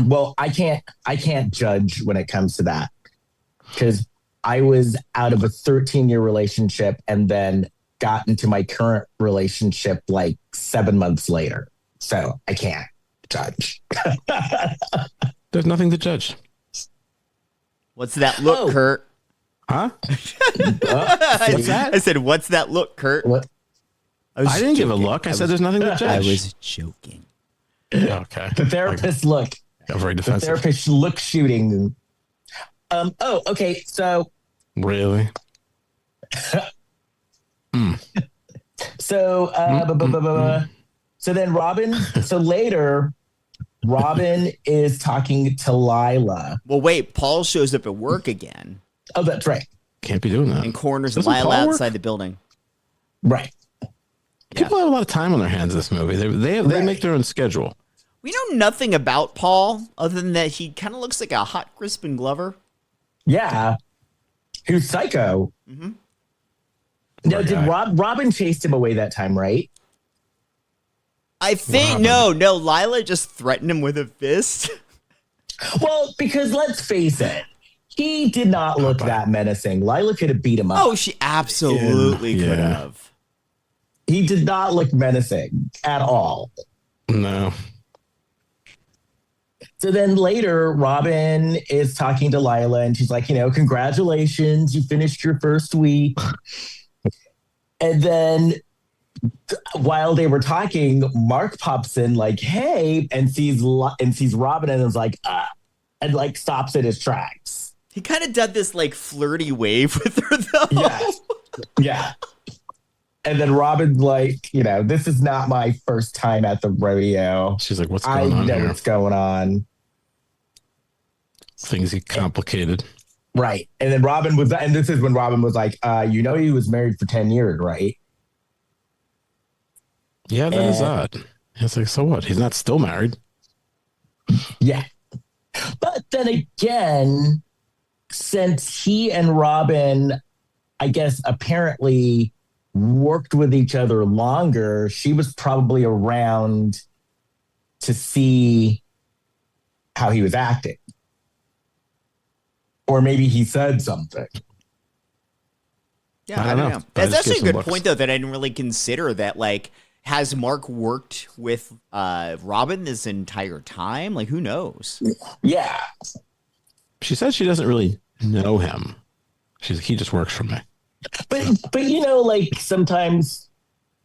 Well, I can't judge when it comes to that, because I was out of a 13-year relationship and then got into my current relationship like 7 months later. So I can't judge. There's nothing to judge. What's that look, Kurt? Huh? What's that? I said, what's that look, Kurt? What? I didn't give a look. I said there's nothing to judge. I was joking. Okay. The therapist look. I'm very defensive. The therapist look shooting. Okay. So. Really? So, so then later, Robin is talking to Lila. Well, wait, Paul shows up at work again. Oh, that's right. Can't be doing that. And corners Doesn't Lila Paul work? outside the building. Right. People have a lot of time on their hands in this movie. They make their own schedule. We know nothing about Paul other than that he kind of looks like a hot Crispin Glover. Yeah. Who's psycho. Mm-hmm. No, did Robin chased him away that time, right? I think, no, Lila just threatened him with a fist. Well, because let's face it, he did not look that menacing. Lila could have beat him up. Oh, she absolutely could have. He did not look menacing at all. No. So then later, Robin is talking to Lila, and she's like, congratulations, you finished your first week. And then while they were talking, Mark pops in like, hey, and sees Robin and is like, and like stops in his tracks. He kind of did this like flirty wave with her though. Yeah. And then Robin's like, this is not my first time at the rodeo. She's like, what's going on here? I know here? what's going on. Things get complicated. Right. And then this is when Robin was like, he was married for 10 years, right? Yeah, that is odd. It's like, so what? He's not still married. Yeah. But then again, since he and Robin, I guess, apparently worked with each other longer, she was probably around to see how he was acting. Or maybe he said something. Yeah, I don't know. That's actually a good point, though, that I didn't really consider that, like, has Mark worked with Robin this entire time? Like, who knows? Yeah. She said she doesn't really know him. He just works for me. But you know, like sometimes,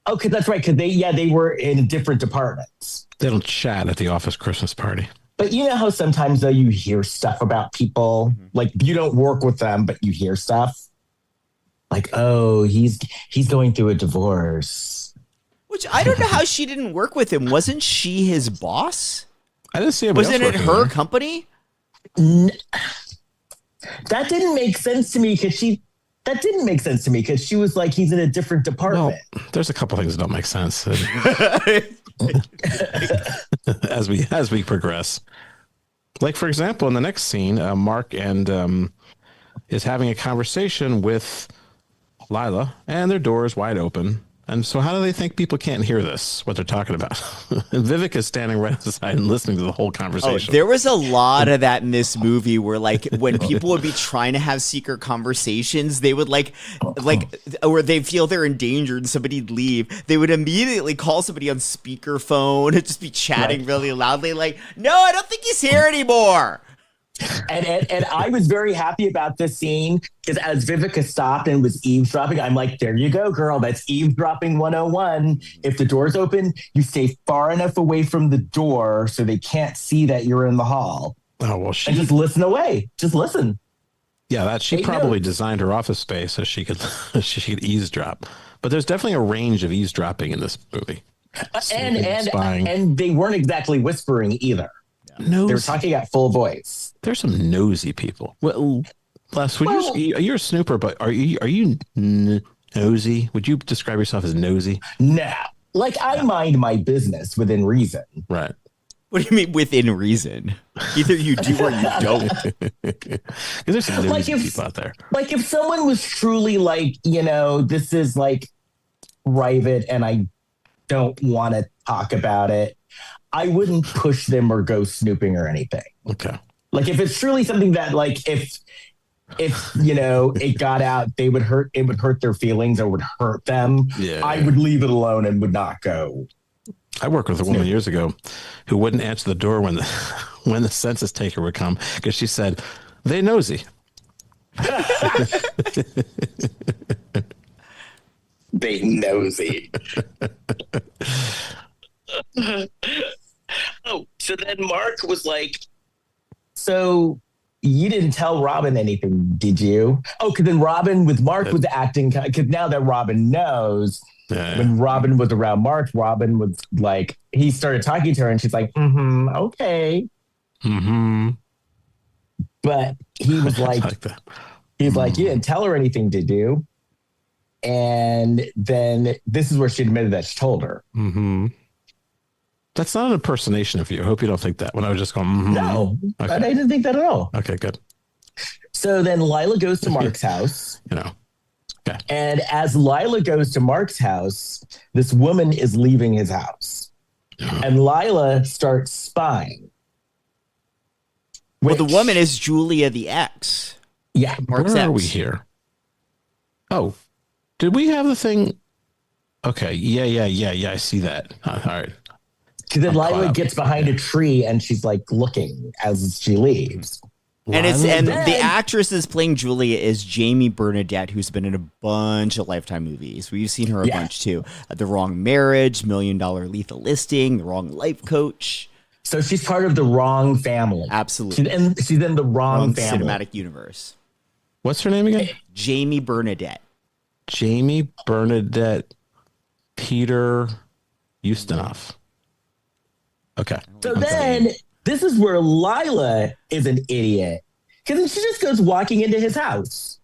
okay, that's right. Cause they were in different departments. They don't chat at the office Christmas party. But you know how sometimes though you hear stuff about people, like you don't work with them, but you hear stuff like, oh, he's going through a divorce. Which I don't know how she didn't work with him. Wasn't she his boss? I didn't see anybody Wasn't else it working her there. company? That didn't make sense to me because she was like, he's in a different department. Well, there's a couple things that don't make sense as we progress. Like, for example, in the next scene, Mark is having a conversation with Lila, and their door is wide open. And so how do they think people can't hear this, what they're talking about? And Vivek is standing right outside and listening to the whole conversation. Oh, there was a lot of that in this movie where, like, when people would be trying to have secret conversations, they would, like, or they feel they're in danger and somebody'd leave, they would immediately call somebody on speakerphone and just be chatting really loudly, like, no, I don't think he's here anymore. And I was very happy about this scene because as Vivica stopped and was eavesdropping, I'm like, there you go, girl. That's eavesdropping 101. If the door's open, you stay far enough away from the door so they can't see that you're in the hall. Oh, well, and just listen away. Just listen. Yeah, she probably designed her office space so she could eavesdrop. But there's definitely a range of eavesdropping in this movie. And they weren't exactly whispering either. Nosy. They were talking at full voice. There's some nosy people. Well, Les, you're a snooper, but are you nosy? Would you describe yourself as nosy? No. Like, I mind my business within reason. Right. What do you mean within reason? Either you do or you don't. Because there's some nosy people out there. Like, if someone was truly like, you know, this is like private and I don't want to talk about it, I wouldn't push them or go snooping or anything. Okay. Like, if it's truly something that, like, if you know, it got out, it would hurt their feelings or would hurt them. Yeah. I would leave it alone and would not go. I worked with a woman years ago who wouldn't answer the door when the census taker would come because she said, "They nosy." They nosy. Oh, so then Mark was like, so you didn't tell Robin anything, did you? Oh, because then Robin with Mark was acting, because now that Robin knows, when Robin was around Mark, Robin was like, he started talking to her and she's like, okay. But he was like, he's like, you didn't tell her anything, did you? And then this is where she admitted that she told her. That's not an impersonation of you. I hope you don't think that when I was just going, No, okay. I didn't think that at all. Okay, good. So then Lila goes to Mark's house. You know. Okay. And as Lila goes to Mark's house, this woman is leaving his house. And Lila starts spying. Well, the woman is Julia the ex. Yeah. Mark's Where are ex. we here? Oh, did we have the thing? Okay. Yeah. I see that. All right. Because then Lila gets behind a tree and she's like looking as she leaves. And the actress is playing Julia is Jamie Bernadette, who's been in a bunch of Lifetime movies. We've seen her a bunch too. The Wrong Marriage, $1 Million Lethal Listing, The Wrong Life Coach. So she's part of the wrong family. Absolutely. She's in the wrong family. Cinematic universe. What's her name again? Jamie Bernadette. Jamie Bernadette Peter Ustinov. Okay. So then this is where Lila is an idiot. Because then she just goes walking into his house.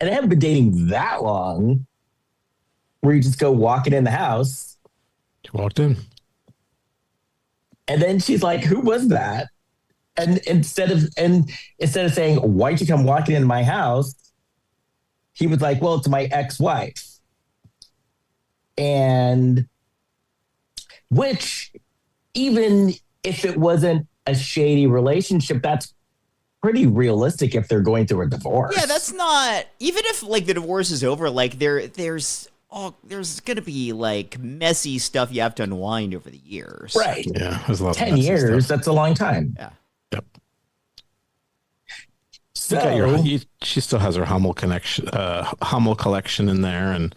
And they haven't been dating that long. Where you just go walking in the house. She walked in. And then she's like, who was that? And instead of saying, why'd you come walking into my house? He was like, well, it's my ex-wife. And which, even if it wasn't a shady relationship, that's pretty realistic if they're going through a divorce. Yeah, that's not, even if like the divorce is over, like there's gonna be like messy stuff you have to unwind over the years. Right. Yeah, there's a lot 10 of messy years, stuff. that's a long time. Yeah. Yep. So She still has her Hummel collection in there, and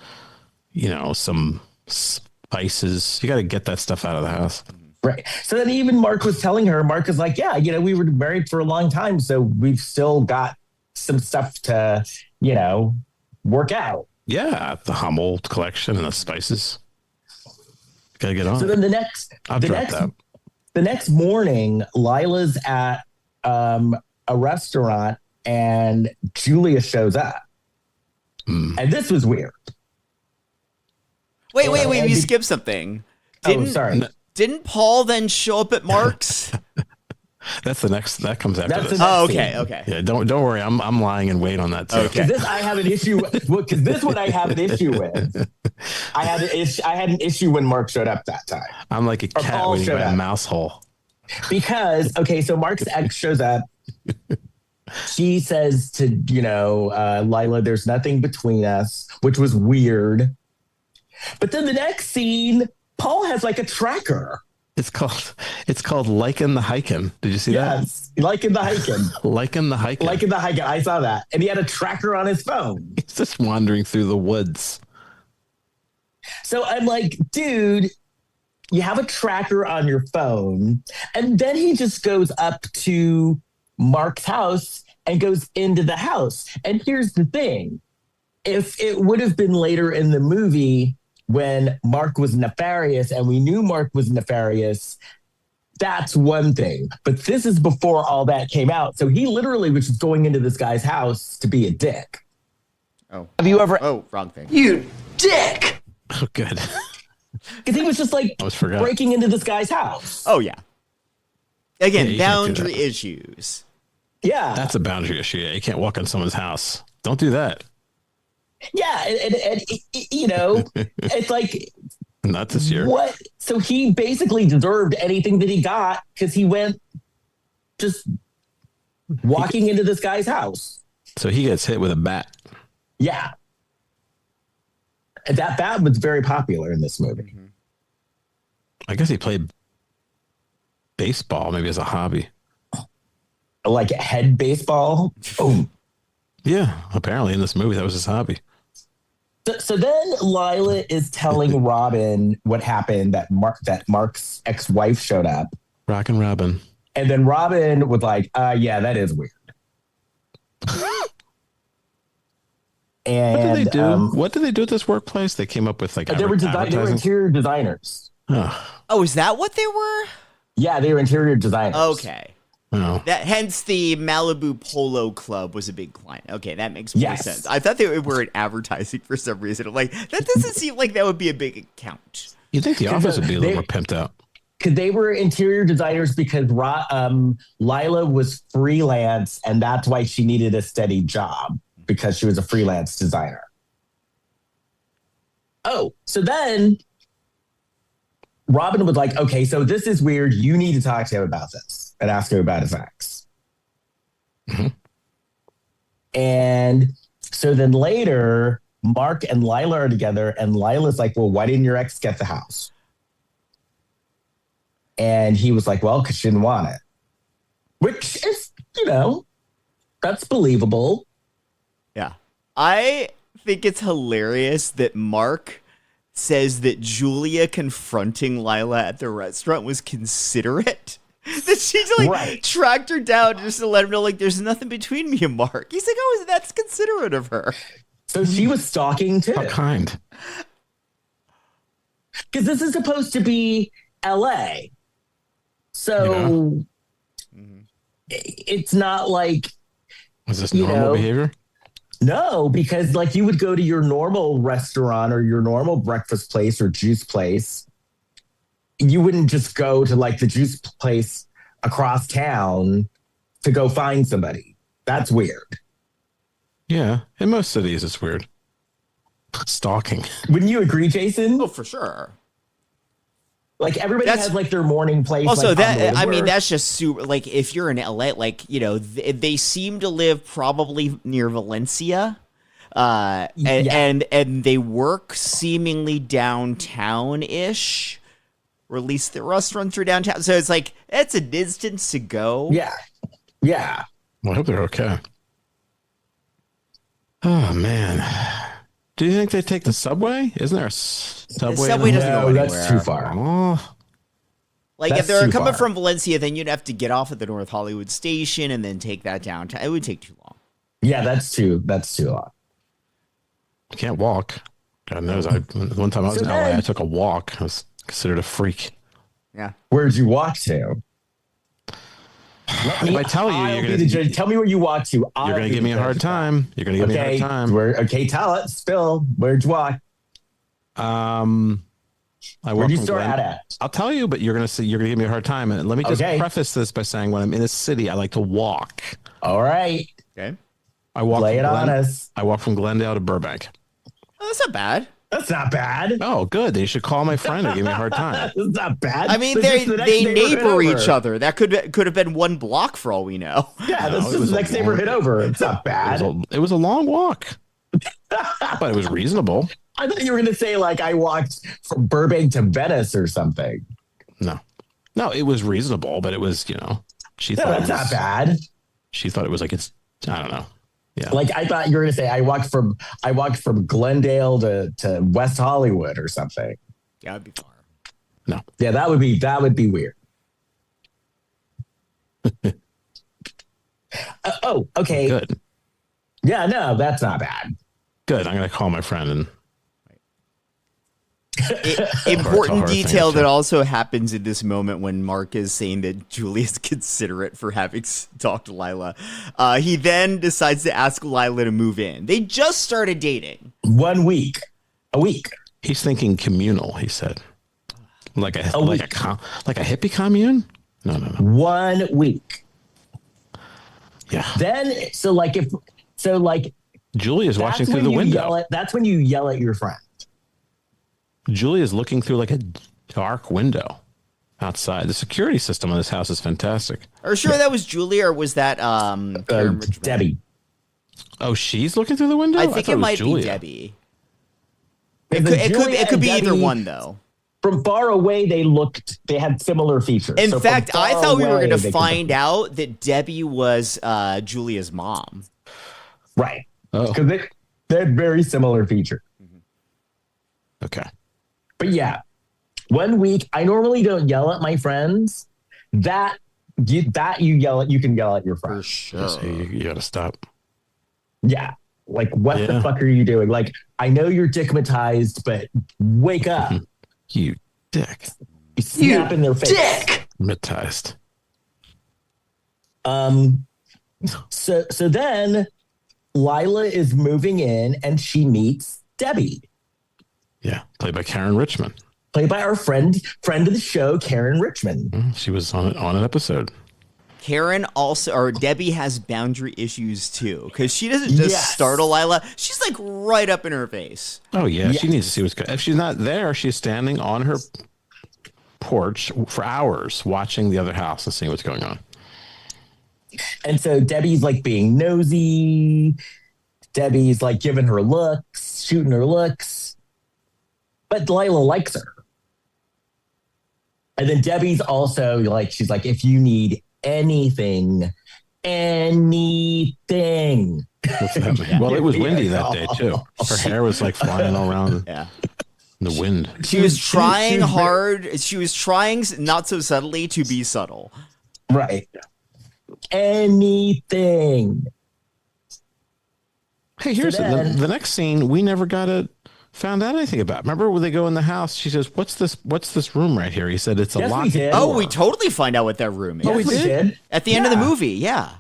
some spices. You got to get that stuff out of the house. right. So then even Mark was telling her, Mark is like, yeah, we were married for a long time, so we've still got some stuff to, work out. Yeah, the Hummel collection and the spices. Got to get on. So then the next morning, Lila's at a restaurant and Julia shows up. And this was weird. Wait, you skipped something. Sorry. Didn't Paul then show up at Mark's? That's the next. That comes after That's this. the next Okay, scene. okay. Yeah, don't worry. I'm lying in wait on that too. Okay. Because this I have an issue with. Because this one I have an issue with. I had an issue when Mark showed up that time. I'm like a cat Paul waiting showed by a up. mouse hole. Because so Mark's ex shows up. She says to Lila, "There's nothing between us," which was weird. But then the next scene, Paul has like a tracker. It's called Liking the Hiking. Did you see Yes, liking the hiking. that? Liking the Hiking. Liking the hiking. I saw that. And he had a tracker on his phone. He's just wandering through the woods. So I'm like, dude, you have a tracker on your phone. And then he just goes up to Mark's house and goes into the house. And here's the thing. If it would have been later in the movie when Mark was nefarious and we knew Mark was nefarious, that's one thing. But this is before all that came out. So he literally was just going into this guy's house to be a dick. Oh. Have you ever? Oh, wrong thing. You dick! Oh, good. Because he was just like I almost forgot. breaking into this guy's house. Oh, yeah. Again, Yeah, you can't do boundary that. issues. Yeah. That's a boundary issue. Yeah, you can't walk in someone's house. Don't do that. Yeah. And it's like, Not this year. what? So he basically deserved anything that he got because he went just walking into this guy's house. So he gets hit with a bat. Yeah. And that bat was very popular in this movie. I guess he played baseball maybe as a hobby. Like head baseball. Boom. Yeah, apparently in this movie that was his hobby. So then Lila is telling Robin what happened, that Mark's ex-wife showed up. Rockin' Robin. And then Robin was like, yeah, that is weird. And What did they do? What did they do at this workplace? They came up with like they were advertising. interior designers. Oh, is that what they were? Yeah, they were interior designers. Okay. Oh. Hence the Malibu Polo Club was a big client. Okay, that makes more Yes. sense. I thought they were in advertising for some reason. I'm like, that doesn't seem like that would be a big account. You'd think the office would be a little they- more pimped out. Because they were interior designers because Lila was freelance, and that's why she needed a steady job, because she was a freelance designer. Oh, so then Robin was like, okay, so this is weird. You need to talk to him about this and ask him about his ex. And so then later, Mark and Lila are together, and Lila's like, well, why didn't your ex get the house? And he was like, well, because she didn't want it. Which is, that's believable. Yeah. I think it's hilarious that Mark says that Julia confronting Lila at the restaurant was considerate. That she tracked her down just to let him know, like, there's nothing between me and Mark. He's like, oh, that's considerate of her. So she was stalking too. How kind. Because this is supposed to be LA. So it's not like, Was this normal behavior? no, because like you would go to your normal restaurant or your normal breakfast place or juice place. You wouldn't just go to like the juice place across town to go find somebody. That's weird. Yeah, in most cities, it's weird. Stalking. Wouldn't you agree, Jason? Oh, for sure. Like everybody has like their morning place. Also, like, that I mean, that's just super. Like, if you're in LA, like they seem to live probably near Valencia, and they work seemingly downtown ish. Or at least the restaurants are downtown, so it's like it's a distance to go. Yeah. Well, I hope they're okay. Oh man. Do you think they take the subway? Isn't there a subway? The subway doesn't go anywhere. That's too far. Oh. Like, That's if they're too coming far. from Valencia, then you'd have to get off at the North Hollywood station and then take that downtown. It would take too long. Yeah, that's too long. I can't walk. God knows. One time I was in LA, I took a walk. I was considered a freak. Yeah. Where'd you walk to? If I tell you, you're be the judge. Tell me where you walk to. you're gonna give me a hard time. You're gonna give me a hard time. Okay, tell it. Spill. Where'd you walk? Where'd you start out at? I'll tell you, but you're gonna give me a hard time. And let me just preface this by saying, when I'm in a city, I like to walk. All right. Okay. I walk. Lay it on us. I walk from Glendale to Burbank. Oh, that's not bad. That's not bad. Oh, good. They should call my friend and give me a hard time. That's not bad. I mean, they neighbor each other. That could have been one block for all we know. Yeah, this is the next neighborhood over. It's not bad. It was a long walk, but it was reasonable. I thought you were going to say, like, I walked from Burbank to Venice or something. No, it was reasonable, but it was, she thought that's not bad. She thought it was like, I don't know. Yeah. Like, I thought you were going to say I walked from Glendale to West Hollywood or something. Yeah, that'd be far. No. Yeah, that would be weird. Oh, okay. Good. Yeah, no, that's not bad. Good. I'm going to call my friend and. Important detail that also happens in this moment when Mark is saying that Julia's considerate for having talked to Lila. He then decides to ask Lila to move in. They just started dating. 1 week. A week. He's thinking communal, he said. Like a hippie commune? No. 1 week. Yeah. Then Julia's watching through the window. That's when you yell at your friend. Julia's looking through like a dark window outside. The security system on this house is fantastic. Are you sure that was Julia or was that Debbie? Oh, she's looking through the window? I think it might Julia. be Debbie. It could be either one though. From far away, they had similar features. In fact, I thought we were going to find out that Debbie was Julia's mom. Right. Oh. Because they had very similar features. Okay. But yeah, 1 week. I normally don't yell at my friends. You can yell at your friends. For sure. So you got to stop. Yeah. Like, what the fuck are you doing? Like, I know you're dickmatized, but wake up. You dick. You snap in their face. Dickmatized. So then Lila is moving in and she meets Debbie. Yeah, played by Karen Richmond. Played by our friend of the show, Karen Richmond. She was on an episode. Debbie has boundary issues too, because she doesn't just startle Lila. She's like right up in her face. Oh yeah, she needs to see what's good. If she's not there, she's standing on her porch for hours watching the other house and seeing what's going on. And so Debbie's like being nosy. Debbie's like giving her looks, shooting her looks. But Lila likes her. And then Debbie's also like, she's like, if you need anything. What's that mean? Well, it was windy that day too. Her hair was like flying all around in the wind. She was trying hard. She was trying not so subtly to be subtle. Right. Anything. Hey, here's the next scene. We never found out anything about. Remember when they go in the house? She says, "What's this room right here?" He said, "It's a locked door." Oh, we totally find out what that room is. Oh, we did at the end of the movie. Yeah.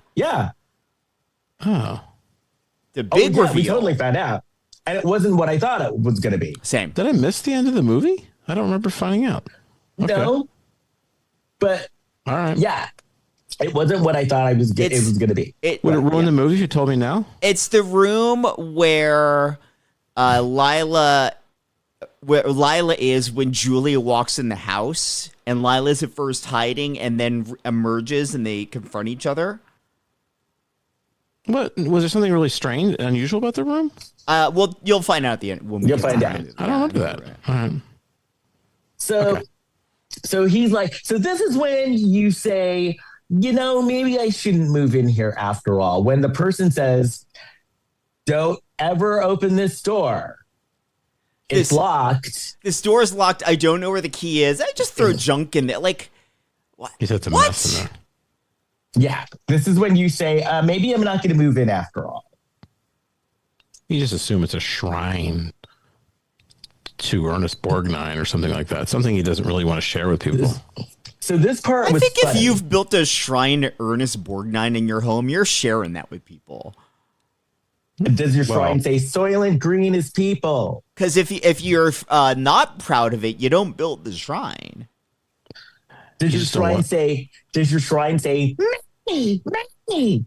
Oh, the big reveal. We totally found out, and it wasn't what I thought it was going to be. Same. Did I miss the end of the movie? I don't remember finding out. Okay. No, but all right. Yeah, It wasn't what I thought it was going to be. Would it ruin the movie if you told me now? It's the room where Lila is when Julia walks in the house, and Lila's at first hiding and then emerges and they confront each other. What was there something really strange and unusual about the room? Well, you'll find out at the end. You'll find out. I don't remember that. All right. So he's like, so this is when you say, maybe I shouldn't move in here after all. When the person says, don't ever open this door. It's locked. This door is locked. I don't know where the key is. I just throw junk in there. Like, what? He said it's a mess in there. Yeah. This is when you say, maybe I'm not going to move in after all. You just assume it's a shrine to Ernest Borgnine or something like that. Something he doesn't really want to share with people. So this part I think funny. if you've built a shrine to Ernest Borgnine in your home, you're sharing that with people. Does your shrine say Soylent Green is people? Because if you're not proud of it, you don't build the shrine. Does your shrine say Manny?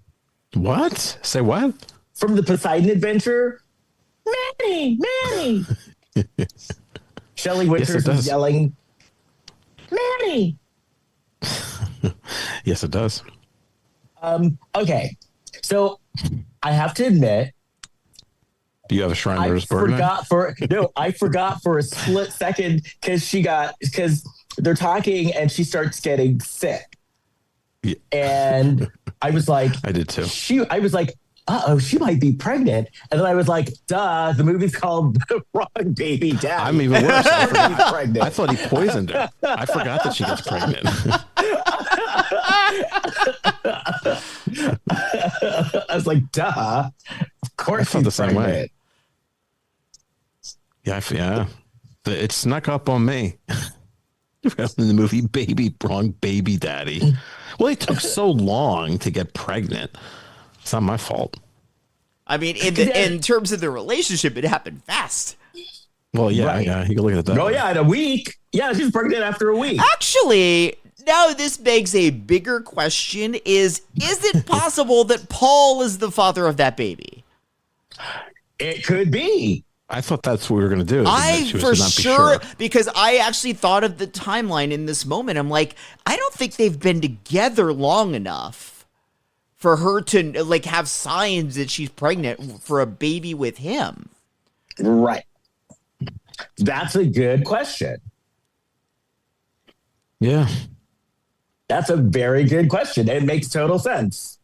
What? Say what? From the Poseidon Adventure? Manny! Shelley Winters is yelling, Manny! Yes, it does. Okay. So I have to admit, Do you have a shrine to I Ernest Borgnine? I forgot for a split second because they're talking and she starts getting sick. Yeah. And I was like, I did too. I was like, she might be pregnant. And then I was like, duh, the movie's called The Wrong Baby Daddy. I'm even worse. Pregnant. I thought he poisoned her. I forgot that she gets pregnant. I was like, duh. Of course I felt the same pregnant. way. Yeah. It snuck up on me. In the movie Wrong Baby Daddy. Well, it took so long to get pregnant. It's not my fault. I mean, in terms of the relationship, it happened fast. Well, yeah, Right. yeah. You can look at it that way. In a week. Yeah, she's pregnant after a week. Actually, now this begs a bigger question: Is it possible that Paul is the father of that baby? It could be. I thought that's what we were going to do. Because I actually thought of the timeline in this moment. I'm like, I don't think they've been together long enough for her to like have signs that she's pregnant for a baby with him. Right. That's a good question. Yeah. That's a very good question. It makes total sense.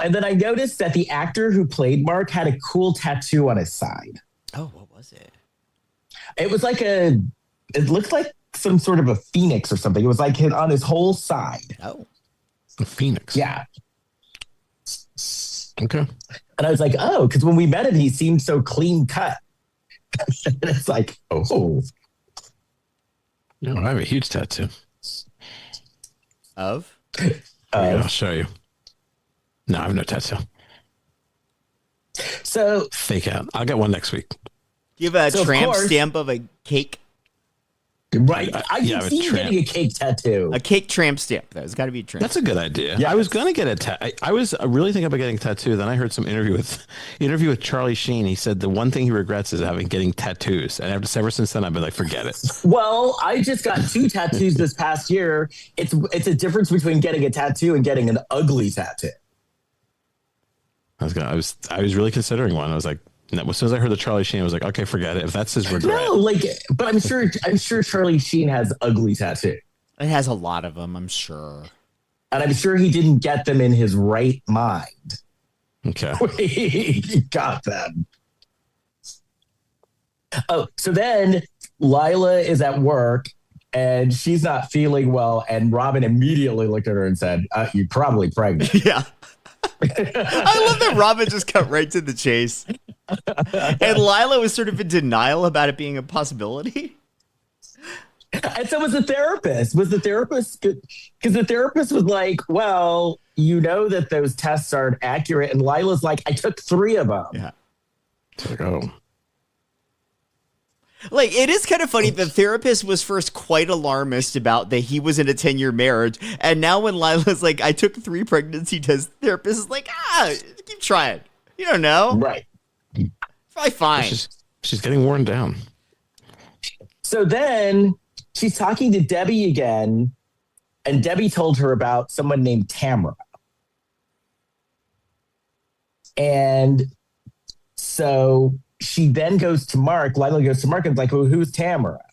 And then I noticed that the actor who played Mark had a cool tattoo on his side. Oh, what was it? It was like it looked like some sort of a phoenix or something. It was like on his whole side. Oh. A phoenix. Yeah. Okay. And I was like, oh, because when we met him, he seemed so clean cut. And it's like, oh. No, I have a huge tattoo. Of? I'll show you. No, I have no tattoo. So Fake out. I'll get one next week. Do you have a tramp course- stamp of a cake? right. I yeah, can a see you tramp. getting a cake tattoo. A cake tramp stamp. There's got to be a tramp. That's a good idea. Yes. I was going to get a tattoo. I was really thinking about getting a tattoo. Then I heard some interview with Charlie Sheen. He said the one thing he regrets is getting tattoos. And ever since then, I've been like, forget it. Well, I just got 2 tattoos this past year. It's a difference between getting a tattoo and getting an ugly tattoo. I was really considering one. I was like, no, as soon as I heard the Charlie Sheen, I was like, okay, forget it. If that's his regret. No, but I'm sure Charlie Sheen has ugly tattoos. It has a lot of them, I'm sure. And I'm sure he didn't get them in his right mind. Okay. He got them. Oh, so then Lila is at work and she's not feeling well. And Robin immediately looked at her and said, you're probably pregnant. Yeah. I love that Robin just cut right to the chase. And Lila was sort of in denial about it being a possibility. And so was the therapist. Was the therapist good? Because the therapist was like, well, you know that those tests aren't accurate. And Lila's like, I took 3 of them. Yeah. It's like, oh. Like, it is kind of funny. The therapist was first quite alarmist about that he was in a 10-year marriage. And now when Lila's like, I took 3 pregnancy tests, the therapist is like, keep trying. You don't know. Right. Probably fine. She's getting worn down. So then she's talking to Debbie again, and Debbie told her about someone named Tamara. And so she then goes to Mark. Lila goes to Mark and is like, well, who's Tamara?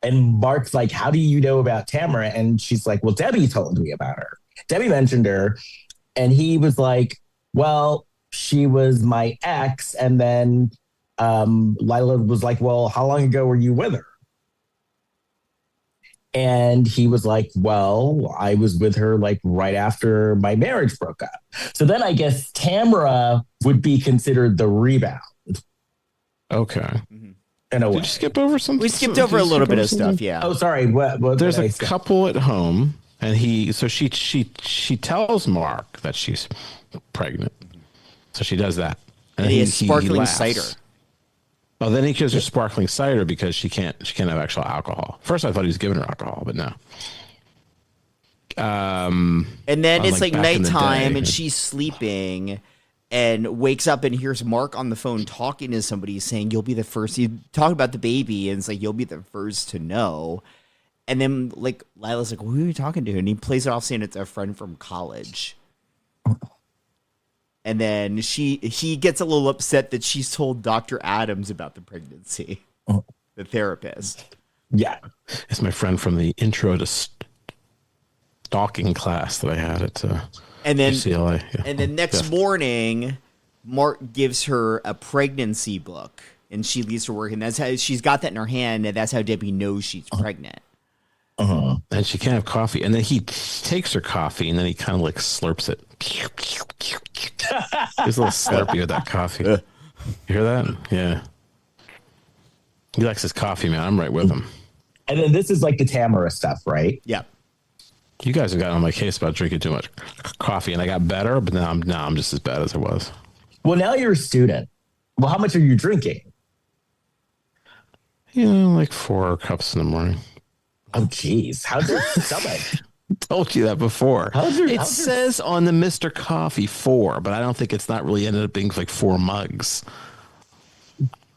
And Mark's like, how do you know about Tamara? And she's like, well, Debbie told me about her. Debbie mentioned her. And he was like, well, she was my ex. And then Lila was like, well, how long ago were you with her? And he was like, well, I was with her like right after my marriage broke up. So then I guess Tamara would be considered the rebound. Okay. In a way. Did you skip over something? We skipped over a little bit of stuff, yeah. Oh, sorry. What There's did I a say? couple at home, and she tells Mark that she's pregnant. So she does that. And he has sparkling laughs. cider. Oh, then he gives her sparkling cider because she can't have actual alcohol. First, I thought he was giving her alcohol, but no. And then it's like back in the nighttime day. and she's sleeping and wakes up and hears Mark on the phone talking to somebody saying, you'll be the first. You talk about the baby and it's like, you'll be the first to know. And then like Lila's like, who are you talking to? And he plays it off saying it's a friend from college. And then he gets a little upset that she's told Dr. Adams about the pregnancy, the therapist. Yeah. It's my friend from the intro to stalking class that I had at UCLA. Yeah. And then next morning, Mark gives her a pregnancy book, and she leaves for work, and that's how she's got that in her hand, and that's how Debbie knows she's pregnant. And she can't have coffee. And then he takes her coffee, and then he kind of like slurps it. There's a little slurpy with that coffee. You hear that? Yeah. He likes his coffee, man. I'm right with him. And then this is like the Tamara stuff, right? Yeah. You guys have gotten on my case about drinking too much coffee, and I got better, but now I'm just as bad as I was. Well, now you're a student. Well, how much are you drinking? You know, like 4 cups in the morning. Oh, geez. How's your stomach? Told you that before. How's your- It says on the Mr. Coffee 4, but I don't think it's not really ended up being like 4 mugs.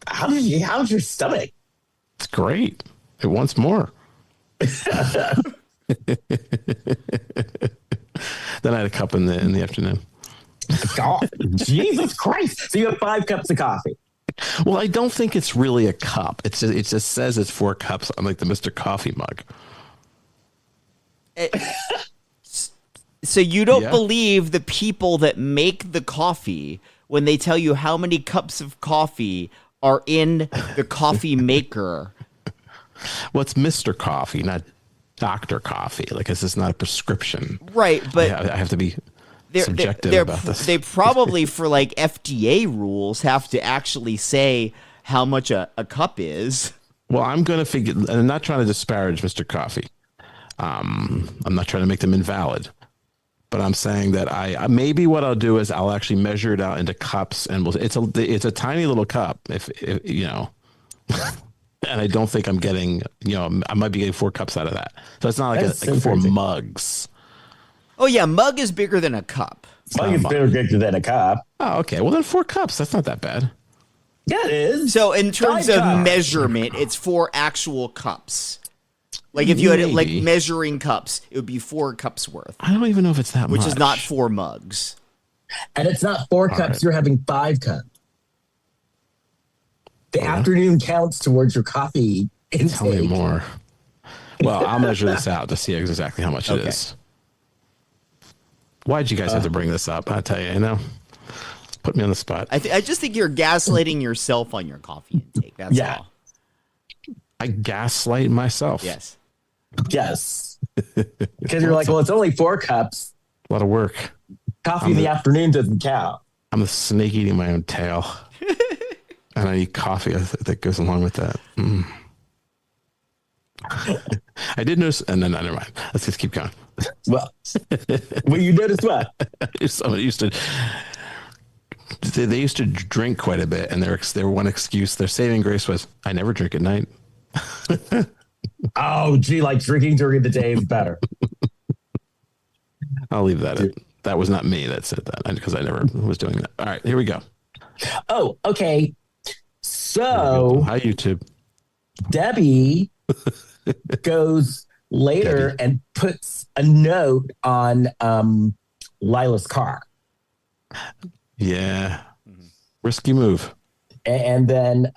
How's your stomach? It's great. It wants more. Then I had a cup in the afternoon. God, Jesus Christ. So you have 5 cups of coffee. Well, I don't think it's really a cup. It just says it's 4 cups on like the Mr. Coffee mug. So you don't Yeah. believe the people that make the coffee when they tell you how many cups of coffee are in the coffee maker. Well, it's Mr. Coffee, not Dr. Coffee. Like, this is not a prescription. Right, but I have to be subjective about this. They probably, for like FDA rules, have to actually say how much a cup is. Well, I'm going to figure, and I'm not trying to disparage Mr. Coffee. I'm not trying to make them invalid, but I'm saying that I maybe what I'll do is I'll actually measure it out into cups, and it's a tiny little cup, if you know, and I don't think I'm getting, I might be getting 4 cups out of that. So it's not like, That's so 4 crazy. mugs. Oh yeah, mug is bigger than a cup. Mug is bigger than a cup. Oh, okay. Well, then 4 cups. That's not that bad. Yeah, it is. So in terms 5 of cups. measurement, it's 4 actual cups. Like if you had like Maybe. measuring cups, it would be 4 cups worth, I don't even know if it's that much. which is not 4 mugs. And it's not 4 cups. right. You're having 5 cups. The afternoon counts towards your coffee intake. Tell me more. Well, I'll measure this out to see exactly how much it Okay. is. Why'd you guys have to bring this up? I tell you, put me on the spot. I just think you're gaslighting yourself on your coffee intake. That's Yeah. all. I gaslight myself. Yes. Yes. Because you're like, well, it's only 4 cups. A lot of work. Coffee in the afternoon doesn't count. I'm a snake eating my own tail. And I need coffee that goes along with that. I did notice, and then never mind. Let's just keep going. Well, you notice what? If somebody used to they used to drink quite a bit, and their one excuse, their saving grace was, "I never drink at night." Oh, gee, like drinking during the day is better. I'll leave that. That was not me that said that, because I never was doing that. All right, here we go. Oh, okay. So, Hi, YouTube. Debbie goes later and puts a note on Lila's car. Yeah. Risky move. And then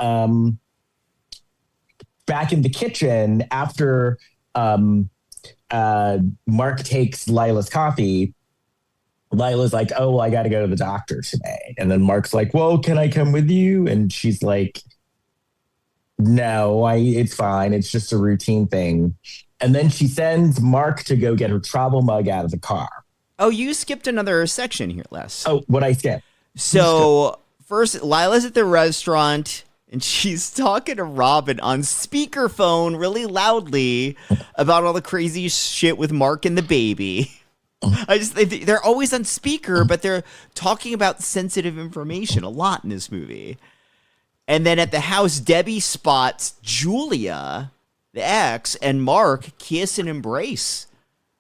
back in the kitchen, after Mark takes Lila's coffee, Lila's like, "Oh, well, I got to go to the doctor today." And then Mark's like, "Well, can I come with you?" And she's like, "No, it's fine. It's just a routine thing." And then she sends Mark to go get her travel mug out of the car. Oh, you skipped another section here, Les. Oh, what I skip? So first, Lila's at the restaurant, and she's talking to Robin on speakerphone really loudly about all the crazy shit with Mark and the baby. They're always on speaker, but they're talking about sensitive information a lot in this movie. And then at the house, Debbie spots Julia, the ex, and Mark kiss and embrace.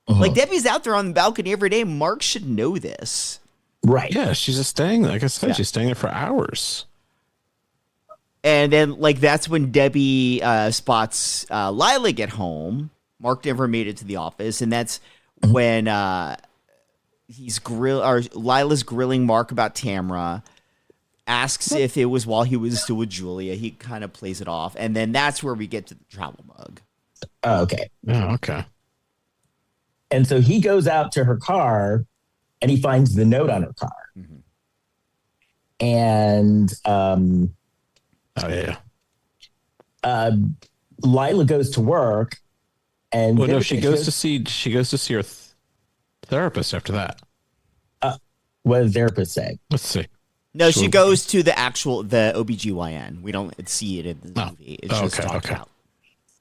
Like, Debbie's out there on the balcony every day. Mark should know this. Right. Yeah, she's just staying, like I said, she's staying there for hours. And then, like, that's when Debbie spots Lila get home. Mark never made it to the office, and that's when Lila's grilling Mark about Tamra. Asks if it was while he was still with Julia. He kind of plays it off, and then that's where we get to the travel mug. Oh, okay. Oh, okay. And so he goes out to her car, and he finds the note on her car. And Lila goes to work, and well, no, she goes to see her therapist after that. What did the therapist say? Let's see. No, she goes to the OBGYN. We don't see it in the movie. It's just talked about.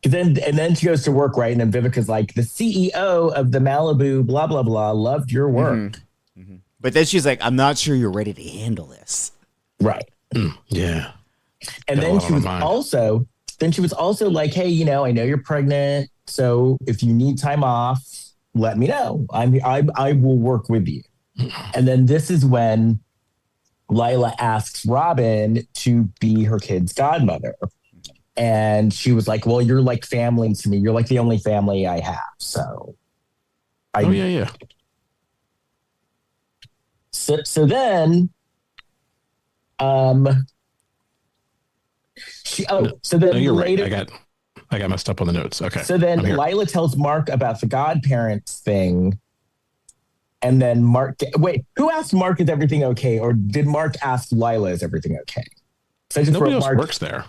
And then she goes to work, right? And then Vivica's like, "The CEO of the Malibu, blah, blah, blah, loved your work." But then she's like, "I'm not sure you're ready to handle this." Right. Yeah. And then she was also like, "Hey, I know you're pregnant, so if you need time off, let me know. I will work with you." And then this is when Lila asks Robin to be her kid's godmother. And she was like, "Well, you're like family to me. You're like the only family I have." So yeah. So then then you're later, right. I got messed up on the notes. Okay. So then Lila tells Mark about the godparents thing. And then Mark, wait, who asked Mark, "Is everything okay?" Or did Mark ask Lila, "Is everything okay?" So nobody else works there.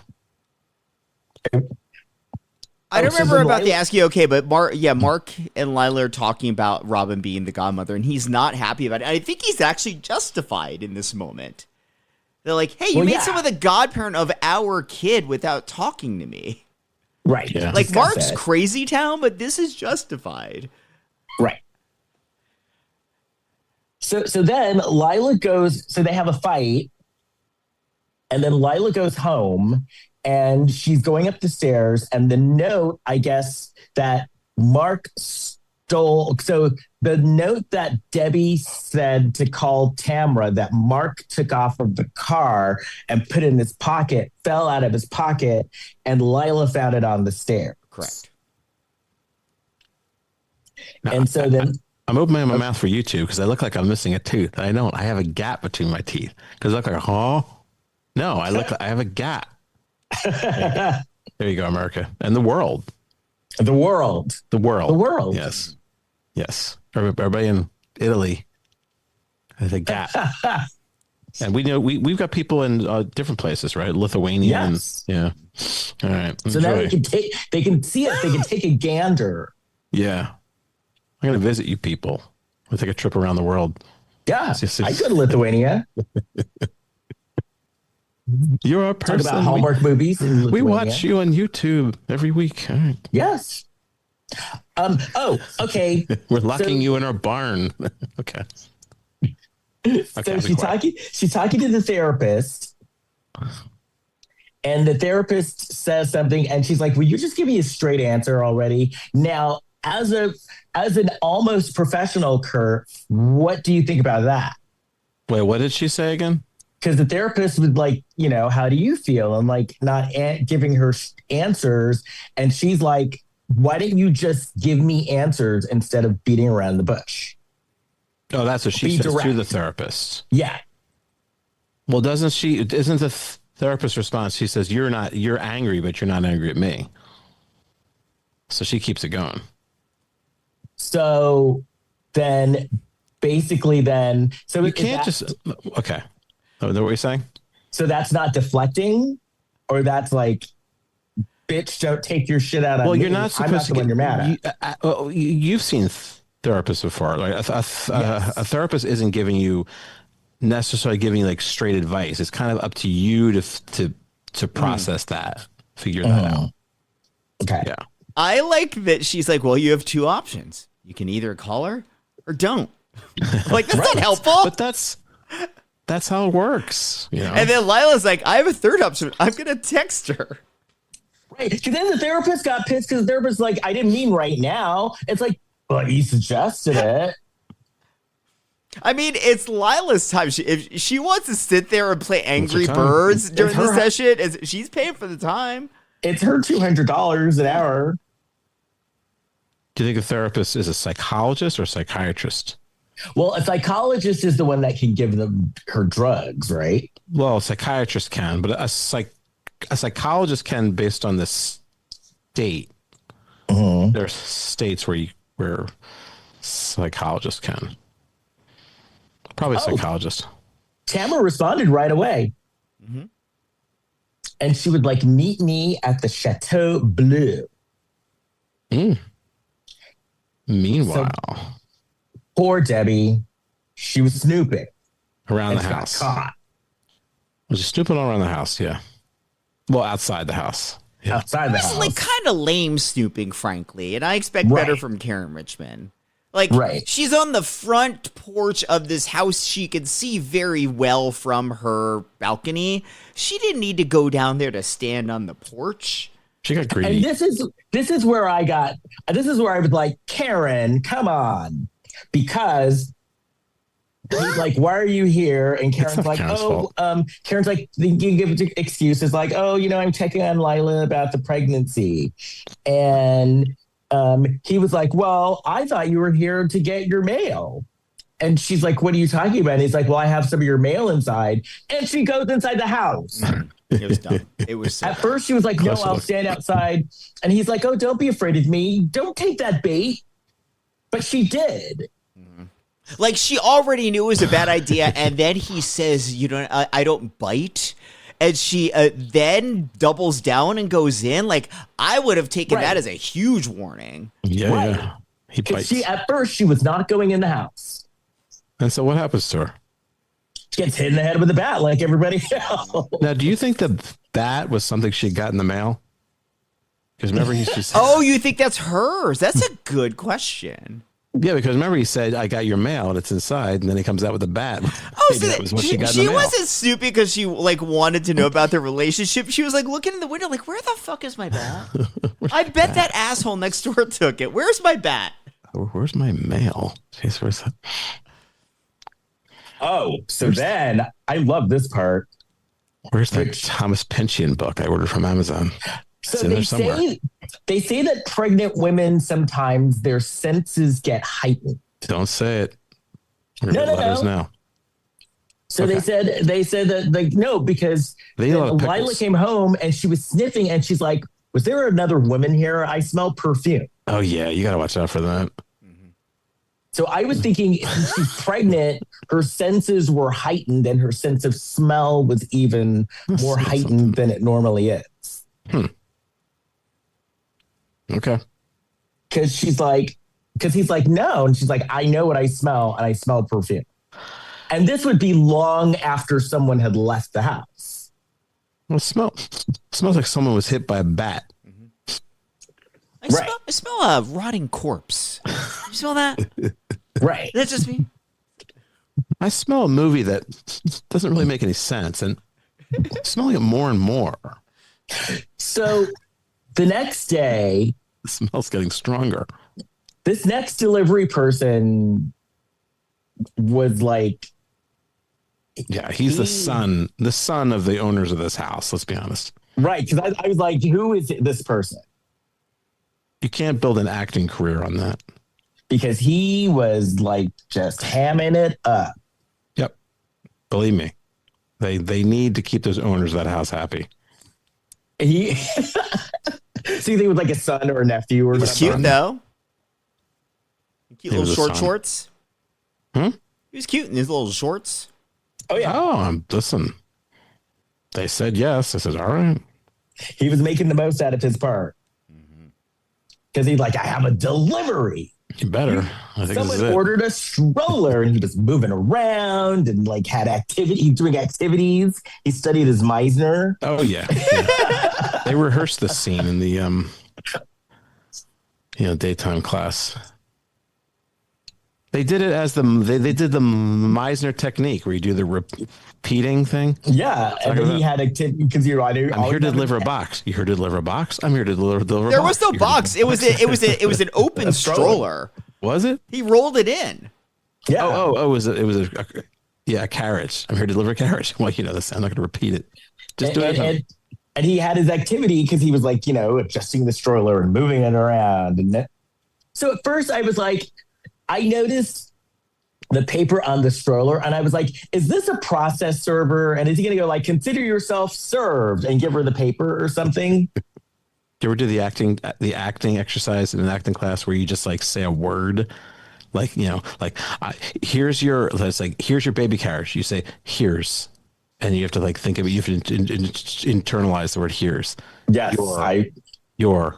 I don't remember about the asking okay, but Mark and Lila are talking about Robin being the godmother, and he's not happy about it. I think he's actually justified in this moment. They're like, "Hey, you made someone the godparent of our kid without talking to me." Right. Yeah. Like, Mark's crazy town, but this is justified. Right. So then Lila goes, so they have a fight, and then Lila goes home, and she's going up the stairs, and the note, I guess, that Mark stole. So the note that Debbie said to call Tamra that Mark took off of the car and put in his pocket fell out of his pocket, and Lila found it on the stairs. Correct. Now, and so then I'm opening my mouth for YouTube because I look like I'm missing a tooth. I don't. I have a gap between my teeth because I look like, no, I have a gap. There you go, America and the world. The world. Yes. Everybody in Italy has a gap. And we know we've got people in different places, right? Lithuania. Yes. Yeah. All right. So now they can see it. They can take a gander. Yeah. I'm going to visit you people. We'll take a trip around the world. Yeah. I go to Lithuania. You're a person. Talk about Hallmark movies. We watch you on YouTube every week. All right. Yes. Okay. We're locking you in our barn. Okay. So she's talking to the therapist, and the therapist says something, and she's like, "Will you just give me a straight answer already?" Now, as an almost professional, Kurt, what do you think about that? Wait, what did she say again? Because the therapist would like, how do you feel? And like not giving her answers. And she's like, why don't you just give me answers instead of beating around the bush? Oh, that's what she says to the therapist. Yeah. Well, isn't the therapist's response, she says, you're angry, but you're not angry at me. So she keeps it going. So then basically so you can't okay. Oh, is that what you're saying? So that's not deflecting, or that's like, bitch, don't take your shit out of me. Well, you're not supposed to. I'm not the one you're mad at. You've seen therapists before. Like a therapist isn't giving you necessarily giving you like straight advice. It's kind of up to you to process that, figure that out. Okay. Yeah. I like that she's like, well, you have two options. You can either call her or don't. Like, that's not helpful. But that's how it works. And then Lila's like, I have a third option. I'm going to text her. Right. Because then the therapist got pissed because the therapist's like, I didn't mean right now. It's like, but you suggested it. I mean, it's Lila's time. If she wants to sit there and play Angry Birds during the session, she's paying for the time. It's her $200 an hour. Do you think a therapist is a psychologist or a psychiatrist? Well, a psychologist is the one that can give her drugs, right? Well, a psychiatrist can, but a psychologist can based on the state. Mm-hmm. There are states where psychologists can. Probably a psychologist. Tamara responded right away. Mm-hmm. And she would like meet me at the Chateau Bleu. Meanwhile, poor Debbie, she was snooping around the house. Got caught. Was she snooping all around the house? Yeah. Well, outside the house. Yeah. Outside the house. It's like kind of lame snooping, frankly, and I expect better from Karen Richmond. Like, she's on the front porch of this house she could see very well from her balcony. She didn't need to go down there to stand on the porch. She got greedy. And this is where I was like, Karen, come on. Because he's like, why are you here? And Karen's like, Karen's like, you give excuses like, I'm checking on Lila about the pregnancy. And he was like, well, I thought you were here to get your mail. And she's like, what are you talking about? And he's like, well, I have some of your mail inside. And she goes inside the house. It was dumb. It was so At first she was like, no, I'll stand outside. And he's like, oh, don't be afraid of me. Don't take that bait. But she did. Like, she already knew it was a bad idea. And then he says, I don't bite. And she then doubles down and goes in. Like, I would have taken that as a huge warning. Yeah. He bites. At first, she was not going in the house. And so what happens to her? She gets hit in the head with a bat like everybody else. Now, do you think the bat was something she got in the mail? Because remember he just Oh, you think that's hers? That's a good question. Yeah, because remember he said, I got your mail and it's inside, and then he comes out with a bat. Oh, so that was what she wasn't stupid because she like wanted to know about their relationship. She was like looking in the window like, where the fuck is my bat? I bet that asshole next door took it. Where's my bat? Where's my mail? Jeez, where's that? Oh, so then I love this part. Where's that Thomas Pynchon book I ordered from Amazon? So they say that pregnant women sometimes their senses get heightened. Don't say it. No. Now. So they said that like no, because Lila came home and she was sniffing and she's like, was there another woman here? I smell perfume. Oh yeah, you gotta watch out for that. So I was thinking if she's pregnant, her senses were heightened and her sense of smell was even more heightened than it normally is. Okay. Because he's like, no. And she's like, I know what I smell and I smell perfume. And this would be long after someone had left the house. Well, it smells like someone was hit by a bat. I smell a rotting corpse. You smell that? Right. That's just me. I smell a movie that doesn't really make any sense, and I'm smelling it more and more. So the next day, The smell's getting stronger. this next delivery person was like, Yeah, he's the son of the owners of this house. Let's be honest. right. Because I was like, who is this person? You can't build an acting career on that. Because he was like just hamming it up. Yep. Believe me. They need to keep those owners of that house happy. He so you think it was like a son or a nephew or He was something? cute though. Cute He little was a short son. shorts. Hmm? He was cute in his little shorts. Oh yeah. Oh, listen. They said yes. I said, all right. He was making the most out of his part. Because he's like, I have a delivery. You better. I think this is Someone it. ordered a stroller and he was moving around and like had activity, doing activities. He studied his Meisner. Oh yeah. Yeah. They rehearsed this scene in the daytime class. They did it as they did the Meisner technique where you do the repeating thing. Yeah. And then he had activity because I'm here to deliver a box. You here to deliver a box? I'm here to deliver a box. There was no You here to box. It was an open stroller. Was it? He rolled it in. Yeah. Oh, it was a carriage. I'm here to deliver a carriage. Well, this. I'm not going to repeat it. Just do it. And he had his activity because he was like, adjusting the stroller and moving it around. So at first I was like, I noticed the paper on the stroller and I was like, is this a process server? And is he going to go like, consider yourself served and give her the paper or something? Do you ever do the acting exercise in an acting class where you just like say a word? Like, here's your baby carriage. You say, here's, and you have to like think of it. You have to internalize the word here's. Yes. Your,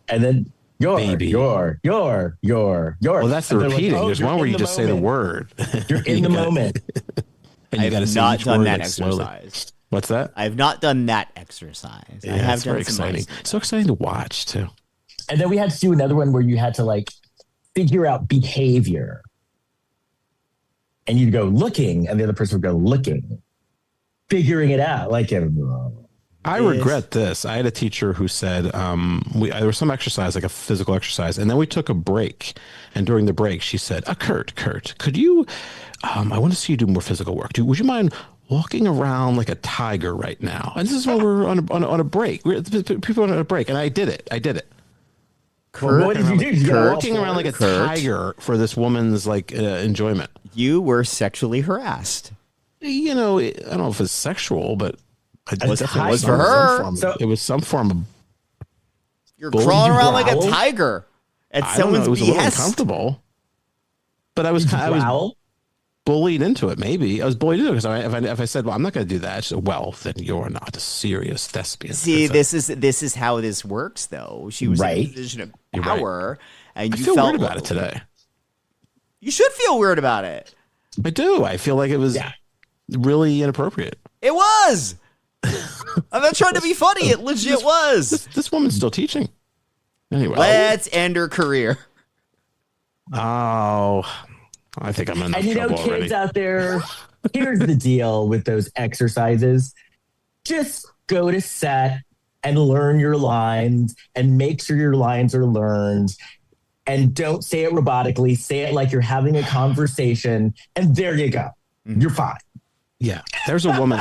and then your, baby. Your. Well, that's the And they're like, repeating. oh, There's you're one where in you the just say the moment. word. You're in the moment. And I you got to have say not each done word, that like, slowly. exercise. What's that? I have not done that exercise. I Yeah, have it's done very some exciting. Meisner. So exciting to watch too. And then we had to do another one where you had to like figure out behavior. And you'd go looking, and the other person would go looking, figuring it out. Like, I regret this. I had a teacher who said there was some exercise, like a physical exercise, and then we took a break. And during the break, she said, Kurt, could you? I want to see you do more physical work. Would you mind walking around like a tiger right now? And this is when we're on a break. People are on a break, and I did it. well, what did you do? Did you get all Walking around like a Kurt. tiger for this woman's like enjoyment. You were sexually harassed. I don't know if it's sexual, but it was definitely was for her. It was some form of. You're Bully crawling around like a growl? tiger at I don't know. someone's It was a little behest. uncomfortable, but I was growl? bullied into it. Maybe I was bullied into it because if I said, "Well, I'm not going to do that," she said, "Well, then you're not a serious thespian." See, That's this is how this works, though. She was in Right. a position of You're right. power, and I you feel felt weird about it today. You should feel weird about it. I do. I feel like it was really inappropriate. It was. I'm not trying to be funny. It legit was. This woman's still teaching. Anyway, Let's end her career. oh, I think I'm in And trouble kids already. out there, here's the deal with those exercises. Just go to set and learn your lines and make sure your lines are learned. And don't say it robotically. Say it like you're having a conversation. And there you go. You're fine. Yeah, there's a woman.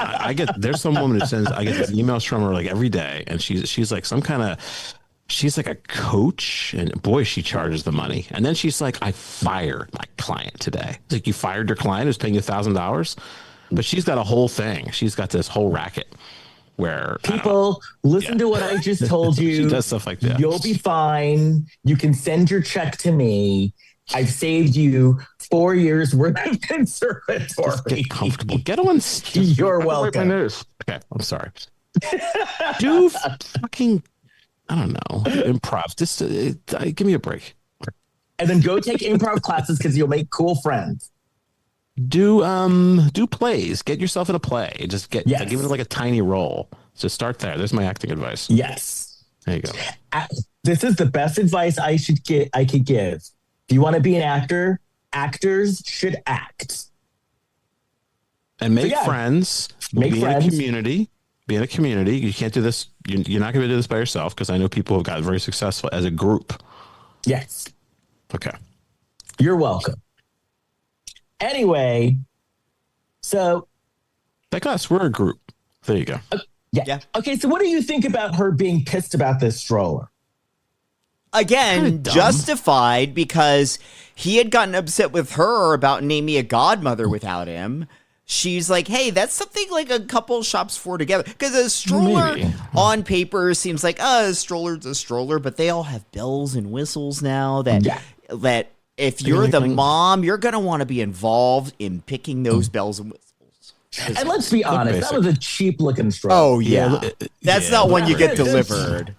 There's some woman who sends. I get these emails from her like every day, and she's like some kind of. She's like a coach, and boy, she charges the money. And then she's like, "I fired my client today." It's like, you fired your client who's paying you $1,000, but she's got a whole thing. She's got this whole racket where People, listen to what I just told you. She does stuff like that. You'll be fine. You can send your check to me. I've saved you 4 years worth of conservatory. Get comfortable. Get on. You're Wipe my welcome. nose. Okay, I'm sorry. Do fucking, I don't know, improv. Just give me a break. And then go take improv classes because you'll make cool friends. Do plays. Get yourself in a play. Just give it like a tiny role. So start there. There's my acting advice. Yes. There you go. This is the best advice I could give. If you want to be an actor, actors should act. And make So, yeah. friends. Make be friends. in a community. Be in a community. You can't do this. You're not going to do this by yourself, because I know people have got very successful as a group. Yes. Okay. You're welcome. Anyway, so Like us, we're a group. There you go. yeah. Okay, so what do you think about her being pissed about this stroller? Again, justified, because he had gotten upset with her about naming a godmother without him. She's like, hey, that's something like a couple shops for together. Because a stroller on paper seems like, a stroller's a stroller, but they all have bells and whistles now that if you're the mom, you're going to want to be involved in picking those bells and whistles. And let's be honest, that was a cheap looking stroller. Oh, yeah. That's not one you get delivered.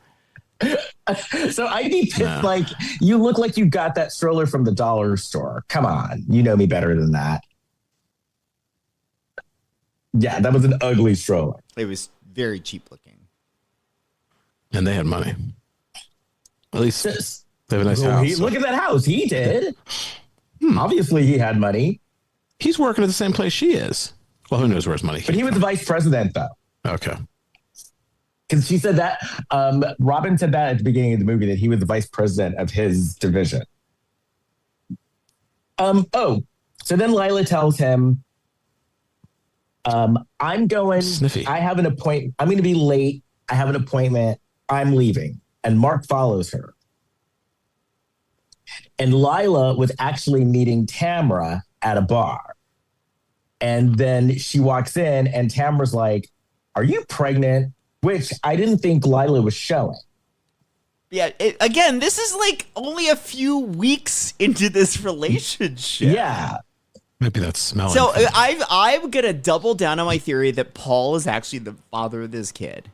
So I'd be pissed, like, you look like you got that stroller from the dollar store. Come on. You know me better than that. Yeah, that was an ugly stroller. It was very cheap looking. And they had money. At least they have a nice house. Look at that house. He did. Obviously, he had money. He's working at the same place she is. Well, who knows where his money came But he was the vice president, though. Okay. Because she said that, Robin said that at the beginning of the movie, that he was the vice president of his division. So then Lila tells him, I'm going, Sniffy. I have an appointment. I'm going to be late. I have an appointment. I'm leaving. And Mark follows her. And Lila was actually meeting Tamara at a bar. And then she walks in and Tamara's like, are you pregnant? Which I didn't think Lila was showing. Yeah, again, this is like only a few weeks into this relationship. Yeah. Maybe that's smelling. So I'm going to double down on my theory that Paul is actually the father of this kid.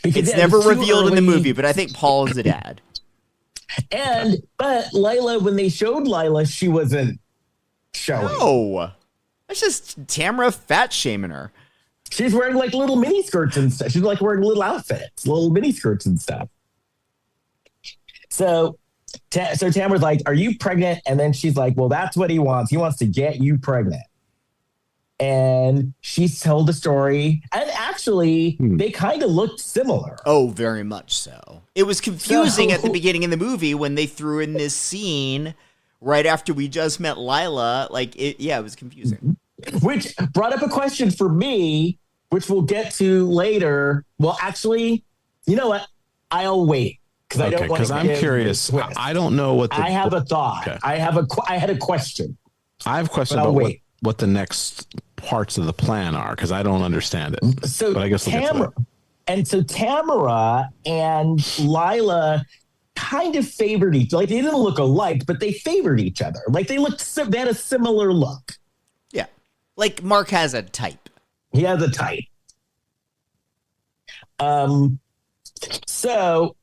Because it's never revealed in the movie, but I think Paul is the dad. But Lila, when they showed Lila, she wasn't showing. No. That's just Tamara fat shaming her. She's wearing like little mini skirts and stuff. She's like wearing little outfits, little mini skirts and stuff. So Tamara's like, are you pregnant? And then she's like, well, that's what he wants. He wants to get you pregnant. And she told the story. And actually, they kind of looked similar. Oh, very much so. It was confusing at the beginning of the movie when they threw in this scene right after we just met Lila. It was confusing. Which brought up a question for me, which we'll get to later. Well, actually, you know what? I'll wait. Because I don't want to. Because I'm curious. I don't know what. I have a thought. Okay. I had a question. I have a question about what the next parts of the plan are, because I don't understand it. So, but I guess we'll get to that. And so Tamara and Lila kind of favored each other. Like, they didn't look alike, but they favored each other. Like, they had a similar look. Yeah. Like Mark has a type. He has a type. So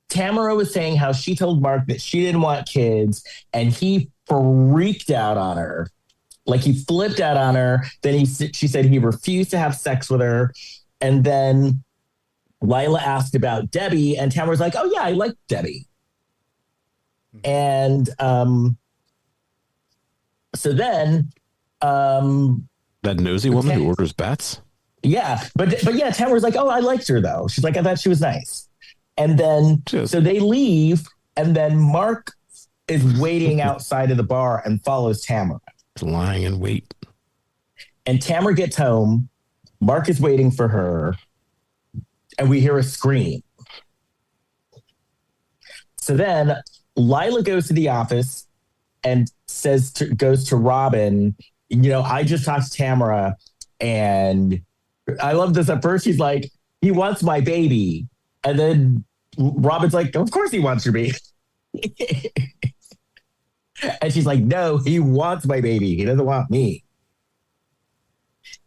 Tamara was saying how she told Mark that she didn't want kids, and he freaked out on her. Like, he flipped out on her. Then she said he refused to have sex with her. And then Lila asked about Debbie, and Tamara's like, oh, yeah, I like Debbie. And so then... that nosy woman who orders bats? Yeah, but yeah, Tamara's like, oh, I liked her, though. She's like, I thought she was nice. And then, so they leave, and then Mark is waiting outside of the bar and follows Tamara. Lying in wait. And Tamara gets home. Mark is waiting for her, and we hear a scream. So then Lila goes to the office and goes to Robin, I just talked to Tamara, and I love this. At first, he's like, he wants my baby. And then Robin's like, of course he wants your baby. And she's like, no, he wants my baby. He doesn't want me.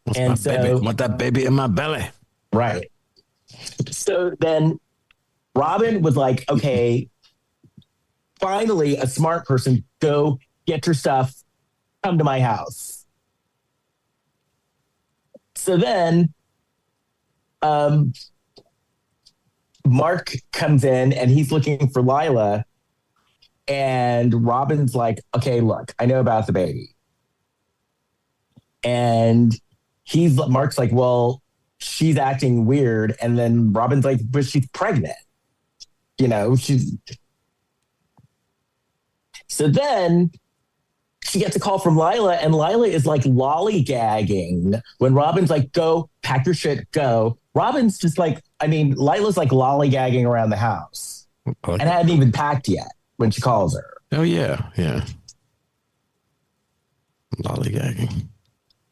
Want that baby in my belly. Right. So then Robin was like, okay, finally a smart person, go get your stuff, come to my house. So then Mark comes in and he's looking for Lila, And Robin's like, okay, look, I know about the baby. And Mark's like, well, she's acting weird. And then Robin's like, but she's pregnant. So then she gets a call from Lila, and Lila is like lollygagging when Robin's like, go, pack your shit, go. Robin's just like, Lila's like lollygagging around the house and hadn't even packed yet when she calls her. Oh, yeah. Lollygagging.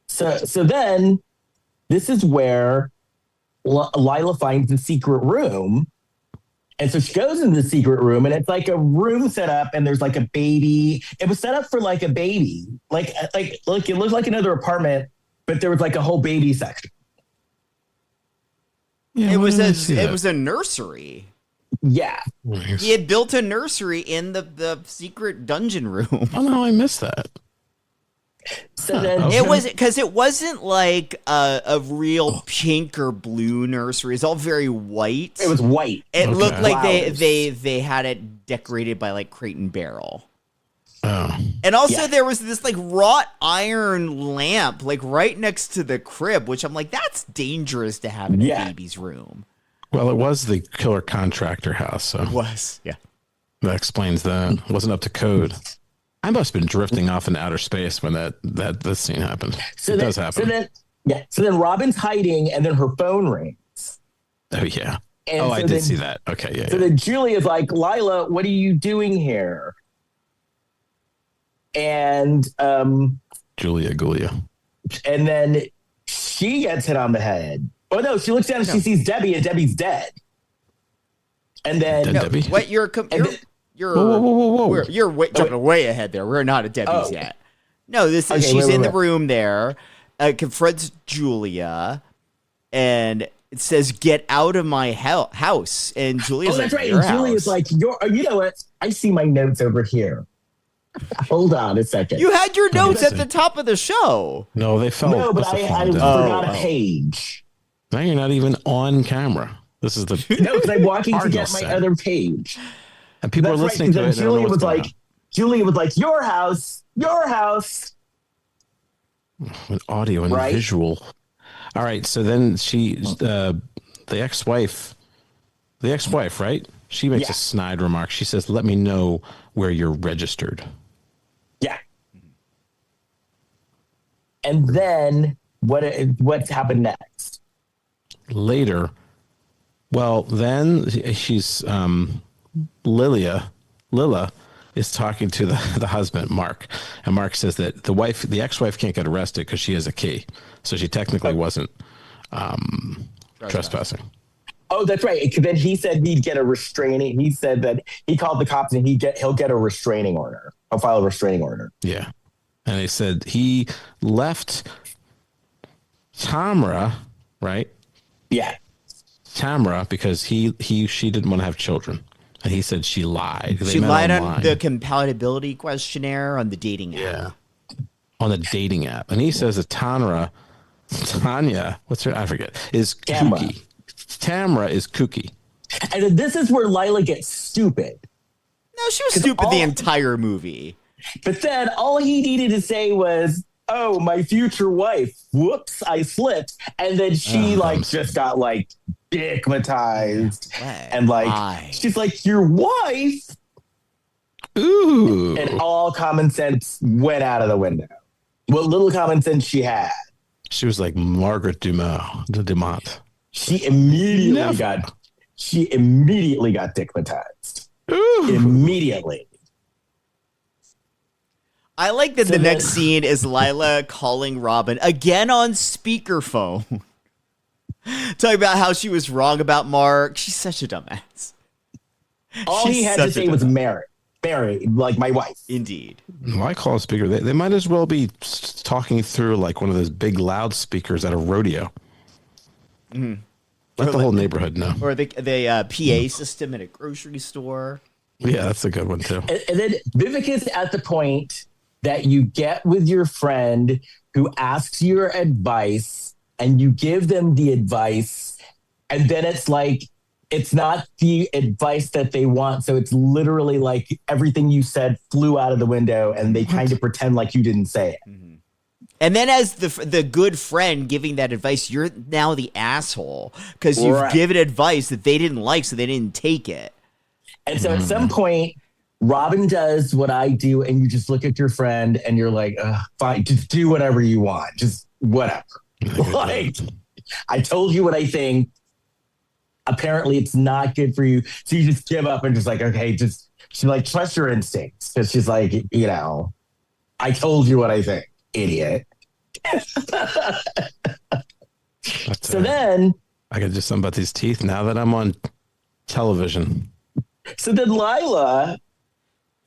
So then this is where Lila finds the secret room. And so she goes into the secret room, and it's like a room set up, and there's like a baby. It was set up for like a baby. Like it looked like another apartment, but there was like a whole baby section. Yeah, it was a nursery. Yeah. Nice. He had built a nursery in the secret dungeon room. Oh, no, I missed that. So then okay. It was because it wasn't like a real pink or blue nursery. It's all very white. It was white. It looked like Flowers. they had it decorated by like Crate and Barrel. Oh. And also there was this like wrought iron lamp like right next to the crib, which I'm like, that's dangerous to have in a baby's room. Well, it was the killer contractor house, so It was, yeah. that explains that. It wasn't up to code. I must have been drifting off into outer space when this scene happened. It does happen. So then Robin's hiding, and then her phone rings. Oh, yeah. And I did see that. Okay, yeah. So then Julia's like, Lila, what are you doing here? And Julia. And then she gets hit on the head. Oh no, she looks down and she sees Debbie, and Debbie's dead. And then Debbie? What you're Whoa. You're jumping way ahead there. We're not at Debbie's yet. No, this is she's in the room there, confronts Julia, and it says, "Get out of my house." And Julia's that's like, right. Your And Julia's house. like, you know what? I see my notes over here. Hold on a second. You had your notes at the top of the show. No, they fell. No, but I forgot a page. Now you're not even on camera. This is the No, because I'm walking to Cardinal get my set. other page. And people That's are listening to it. Then Julia was like, your house. With audio and visual. All right. So then the ex-wife, right? She makes a snide remark. She says, let me know where you're registered. Yeah. And then what's happened next? Later, well, then she's Lila is talking to the husband, Mark. And Mark says that the ex-wife can't get arrested because she has a key. So she technically wasn't trespassing. Oh, that's right. Then he said he'd get a restraining. He said that he called the cops and he'll get a restraining order. He'll file a restraining order. Yeah. And they said he left Tamra, right? Yeah. Tamra, because she didn't want to have children. And he said she lied. She lied on the compatibility questionnaire on the dating app. Yeah. On the dating app. And he says that Tanya, what's her? I forget, is kooky. Tamra is kooky. And then this is where Lila gets stupid. No, she was stupid the entire movie. But then all he needed to say was, oh, my future wife. Whoops, I slipped. And then she just got like dickmatized. And like, she's like, your wife? Ooh. And all common sense went out of the window. What little common sense she had. She was like Margaret Dumont. She immediately got dickmatized. Ooh. Immediately. I like that the next scene is Lila calling Robin again on speakerphone. Talking about how she was wrong about Mark. She's such a dumbass. All he had to say was Mary, like my wife. Indeed. Why call a speaker? They might as well be talking through like one of those big loudspeakers at a rodeo. Mm-hmm. Let the whole neighborhood know. Or the PA system at a grocery store. Yeah, that's a good one too. And then Vivek is at the point that you get with your friend who asks your advice and you give them the advice. And then it's like it's not the advice that they want. So it's literally like everything you said flew out of the window and they kind of pretend like you didn't say it. Mm-hmm. And then as the good friend giving that advice, you're now the asshole because you've given advice that they didn't like, so they didn't take it. And so at some point, Robin does what I do, and you just look at your friend and you're like, fine, just do whatever you want. Just whatever. Like, I told you what I think. Apparently, it's not good for you. So you just give up and just like, okay, just she like trust your instincts. Because she's like, I told you what I think, idiot. So then I got to do something about these teeth now that I'm on television. So then Lila,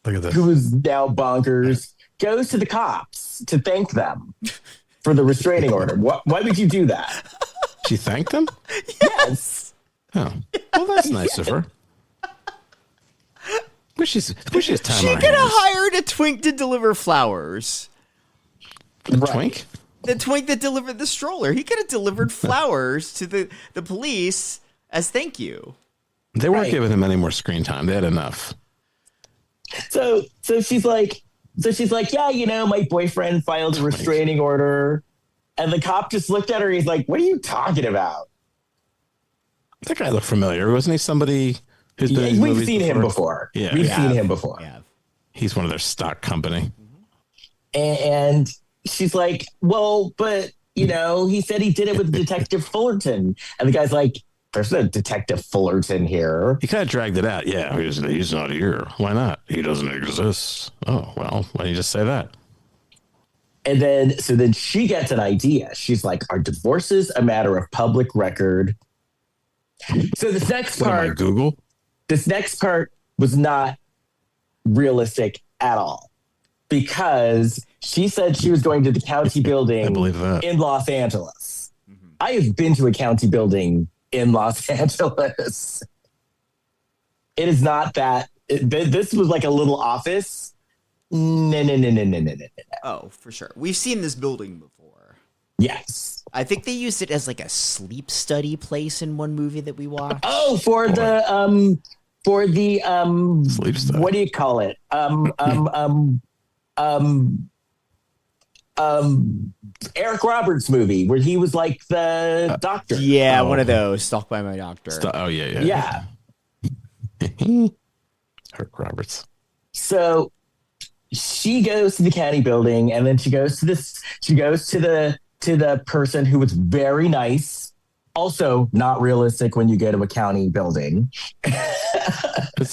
Look at this. who is now bonkers, goes to the cops to thank them for the restraining order. Why would you do that? She thanked them? Yes. Oh, well, that's nice of her. Wish she has time She on her could have hands. hired a twink to deliver flowers. A twink? The twink that delivered the stroller. He could have delivered flowers to the police as thank you. They weren't Right. giving him any more screen time. They had enough. So she's like, yeah, my boyfriend filed a restraining order. And the cop just looked at her. He's like, what are you talking about? That guy looked familiar. Wasn't he somebody who's been in We've movies seen him before. Yeah. We've Yeah. seen him before. Yeah. He's one of their stock company. And she's like, well, but, he said he did it with Detective Fullerton. And the guy's like, there's no Detective Fullerton here. He kind of dragged it out. Yeah, he's not here. Why not? He doesn't exist. Oh, well, why don't you just say that? And then she gets an idea. She's like, are divorces a matter of public record? So this next What am I, part, Google? this next part was not realistic at all because she said she was going to the county building I believe that. in Los Angeles. I have been to a county building in Los Angeles. It is not that. This was like a little office. No. Oh, for sure. We've seen this building before. Yes. I think they used it as like a sleep study place in one movie that we watched. Oh, for the Sleep study. what do you call it? Eric Roberts movie where he was like the doctor. Yeah, one of those. Stalked by my doctor. Oh, yeah. Yeah. Kirk Roberts. So she goes to the county building and then she goes to the person who was very nice. Also not realistic when you go to a county building.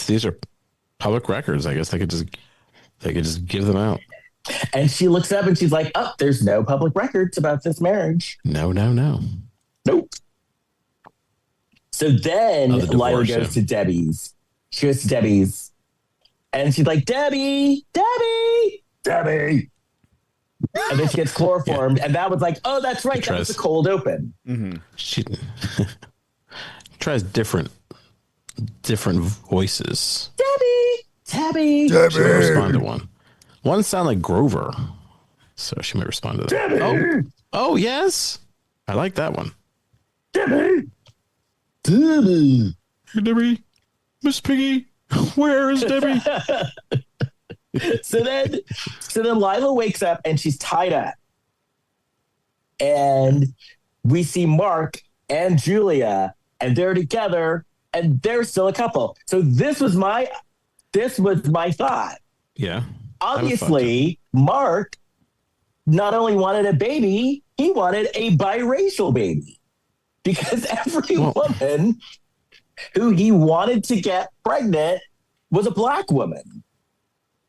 These are public records. I guess they could just give them out. And she looks up and she's like, oh, there's no public records about this marriage. No. Nope. So then Oh, the Lila divorce, goes yeah. to Debbie's. She goes to Debbie's. And she's like, Debbie. And then she gets chloroformed. And that was like, oh, that's right. That was the cold open. She tries different voices. Debbie. She may respond to one. One sound like Grover, so she may respond to that. Debbie. Oh, yes. I like that one. Debbie. Hey, Debbie, Miss Piggy, where is Debbie? So then Lila wakes up and she's tied up. And we see Mark and Julia, and they're together, and they're still a couple. So this was my thought. Yeah. Obviously, Mark not only wanted a baby, he wanted a biracial baby. Because every woman who he wanted to get pregnant was a black woman.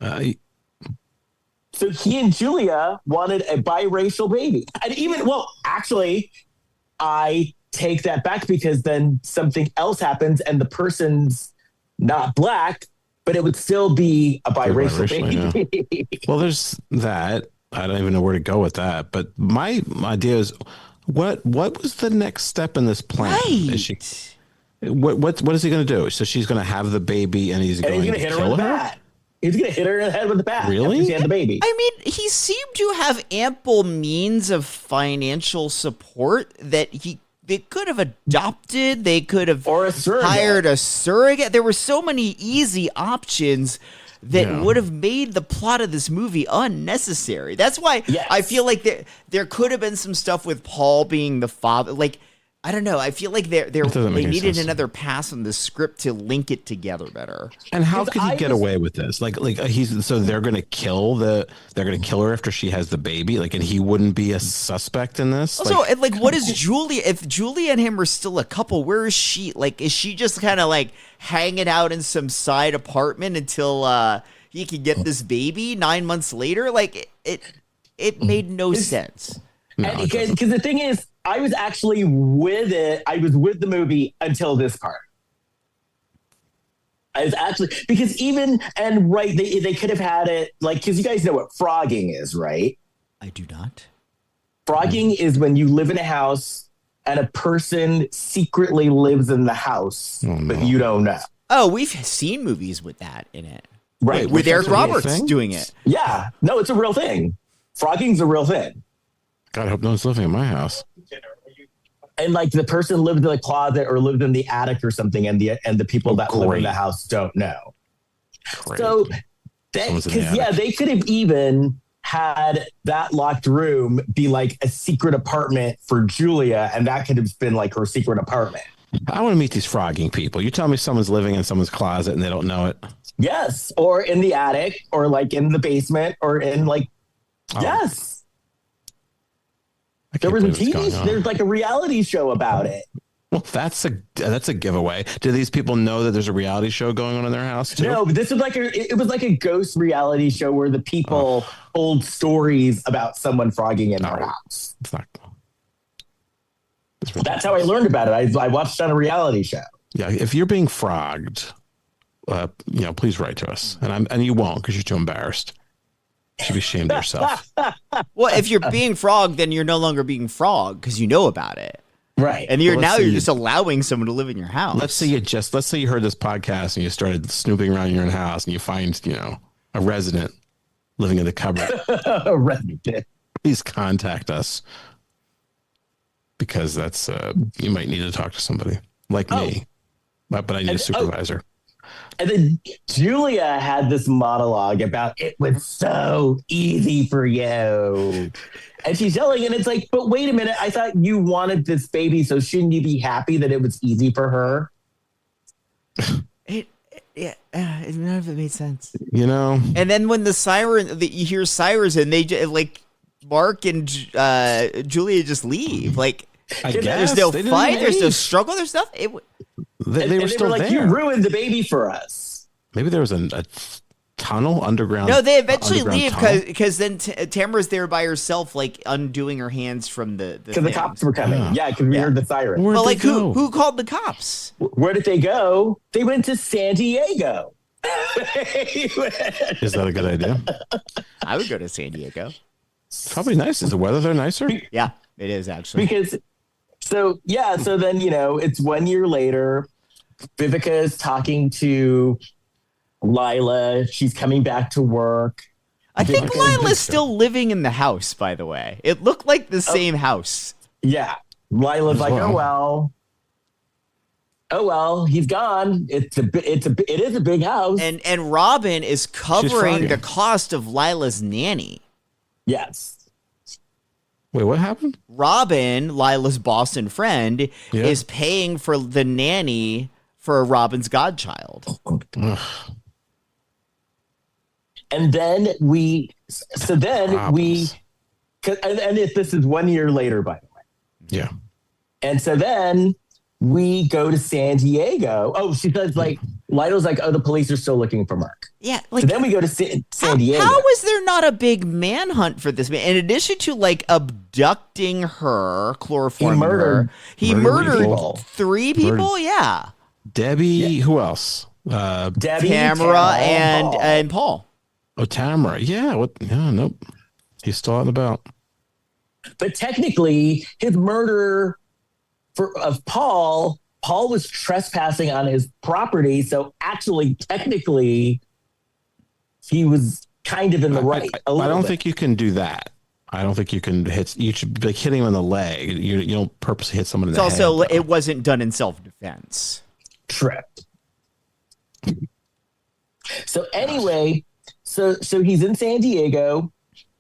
So he and Julia wanted a biracial baby. And actually, I take that back because then something else happens and the person's not black, but it would still be a biracial baby. Well, there's that. I don't even know where to go with that. But my idea is, what was the next step in this plan? Right. Is she, what is he going to do? So she's going to have the baby, and he's going to hit her kill with a her? bat. He's going to hit her in the head with a bat. Really? After she had the baby. I mean, he seemed to have ample means of financial support that he they could have adopted. They could have Or a surrogate. hired a surrogate. There were so many easy options that would have made the plot of this movie unnecessary. That's why I feel like there could have been some stuff with Paul being the father. Like, I don't know. I feel like they needed another pass on the script to link it together better. And how could he get away with this? Like they're gonna kill her after she has the baby. Like, and he wouldn't be a suspect in this. Also, what is Julia? If Julia and him are still a couple, where is she? Like, is she just kind of like hanging out in some side apartment until he can get this baby 9 months later? Like, it made no sense. Because the thing is, I was actually with it. I was with the movie until this part. I was actually, because they could have had it like, because you guys know what frogging is, right? I do not. Frogging is when you live in a house and a person secretly lives in the house, but you don't know. Oh, we've seen movies with that in it. Right. With Eric Roberts doing it. Yeah. No, it's a real thing. Frogging's a real thing. God, I hope no one's living in my house. And like the person lived in the closet or lived in the attic or something, and the people that live in the house don't know. Great. So, they could have even had that locked room be like a secret apartment for Julia, and that could have been like her secret apartment. I want to meet these frogging people. You tell me someone's living in someone's closet and they don't know it. Yes, or in the attic, or like in the basement, or in like yes. There was a TV. There's like a reality show about it. Well, that's a giveaway. Do these people know that there's a reality show going on in their house too? No, but this was it was like a ghost reality show where the people told stories about someone frogging in their house. It's not. That's how I learned about it. I watched it on a reality show. Yeah, if you're being frogged, please write to us, and you won't because you're too embarrassed. You should be ashamed of yourself. Well, if you're being frogged, then you're no longer being frogged because you know about it. Right. And you're just allowing someone to live in your house. Let's say you heard this podcast and you started snooping around your own house and you find, a resident living in the cupboard. A resident. Please contact us because that's you might need to talk to somebody like me, but I need a supervisor. And then Julia had this monologue about it was so easy for you. And she's yelling, and it's like, but wait a minute. I thought you wanted this baby, so shouldn't you be happy that it was easy for her? None of it made sense. And then when you hear sirens, and they like Mark and Julia just leave. Like, there's no fight, there's no struggle, there's nothing. They were still like, there. You ruined the baby for us. Maybe there was a tunnel underground. No, they eventually leave because then Tamara's there by herself, like undoing her hands from the because the cops were coming. Yeah, because we heard the siren. But like, who called the cops? Where did they go? They went to San Diego. Is that a good idea? I would go to San Diego. It's probably nice. Is the weather there nicer? Yeah, it is actually. So then, it's 1 year later. Vivica is talking to Lila. She's coming back to work. I think Lila's still living in the house, by the way. It looked like the same house. Yeah. Lila's like, oh, well, he's gone. It is a big house. And Robin is covering the cost of Lila's nanny. Yes. Wait, what happened? Robin, Lila's boss and friend, is paying for the nanny for Robin's godchild. And then this is 1 year later, by the way. Yeah. And so then we go to San Diego. Oh, she says like, Lila's like, oh, the police are still looking for Mark. Yeah. Like, so then we go to San Diego. How was there not a big manhunt for this man? In addition to like abducting her, chloroforming he murdered 3 people. Yeah. Debbie, who else? Debbie, Tamara, and Paul. Oh, Tamara. Yeah. What? Yeah. Nope. He's still out and about. But technically, his murder of Paul was trespassing on his property. So actually, technically, he was kind of in the right. I don't think you can do that. I don't think you can hit. You should be like hitting him in the leg. You don't purposely hit someone in It's the also head. it wasn't done in self-defense. True. So anyway, so he's in San Diego,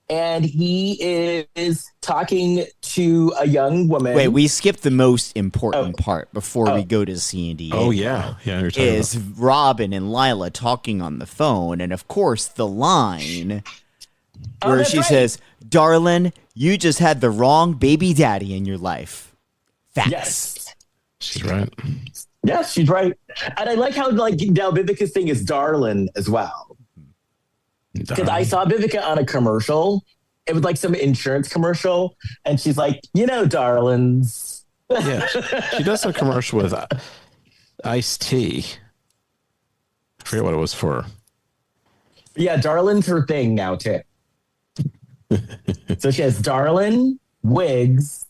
and he is talking to a young woman. Wait, we skipped the most important part before we go to San Diego. Oh yeah. You're talking Is about. Robin and Lila talking on the phone, and of course the line where that's she right. says, "Darling, you just had the wrong baby daddy in your life." Facts. Yes. She's right. Yes, she's right. And I like how now Vivica's thing is darling as well. Because I saw Vivica on a commercial. It was like some insurance commercial. And she's like, darlings. Yeah, she does a commercial with iced tea. I forget what it was for. Yeah, darling's her thing now, too. So she has darling, wigs,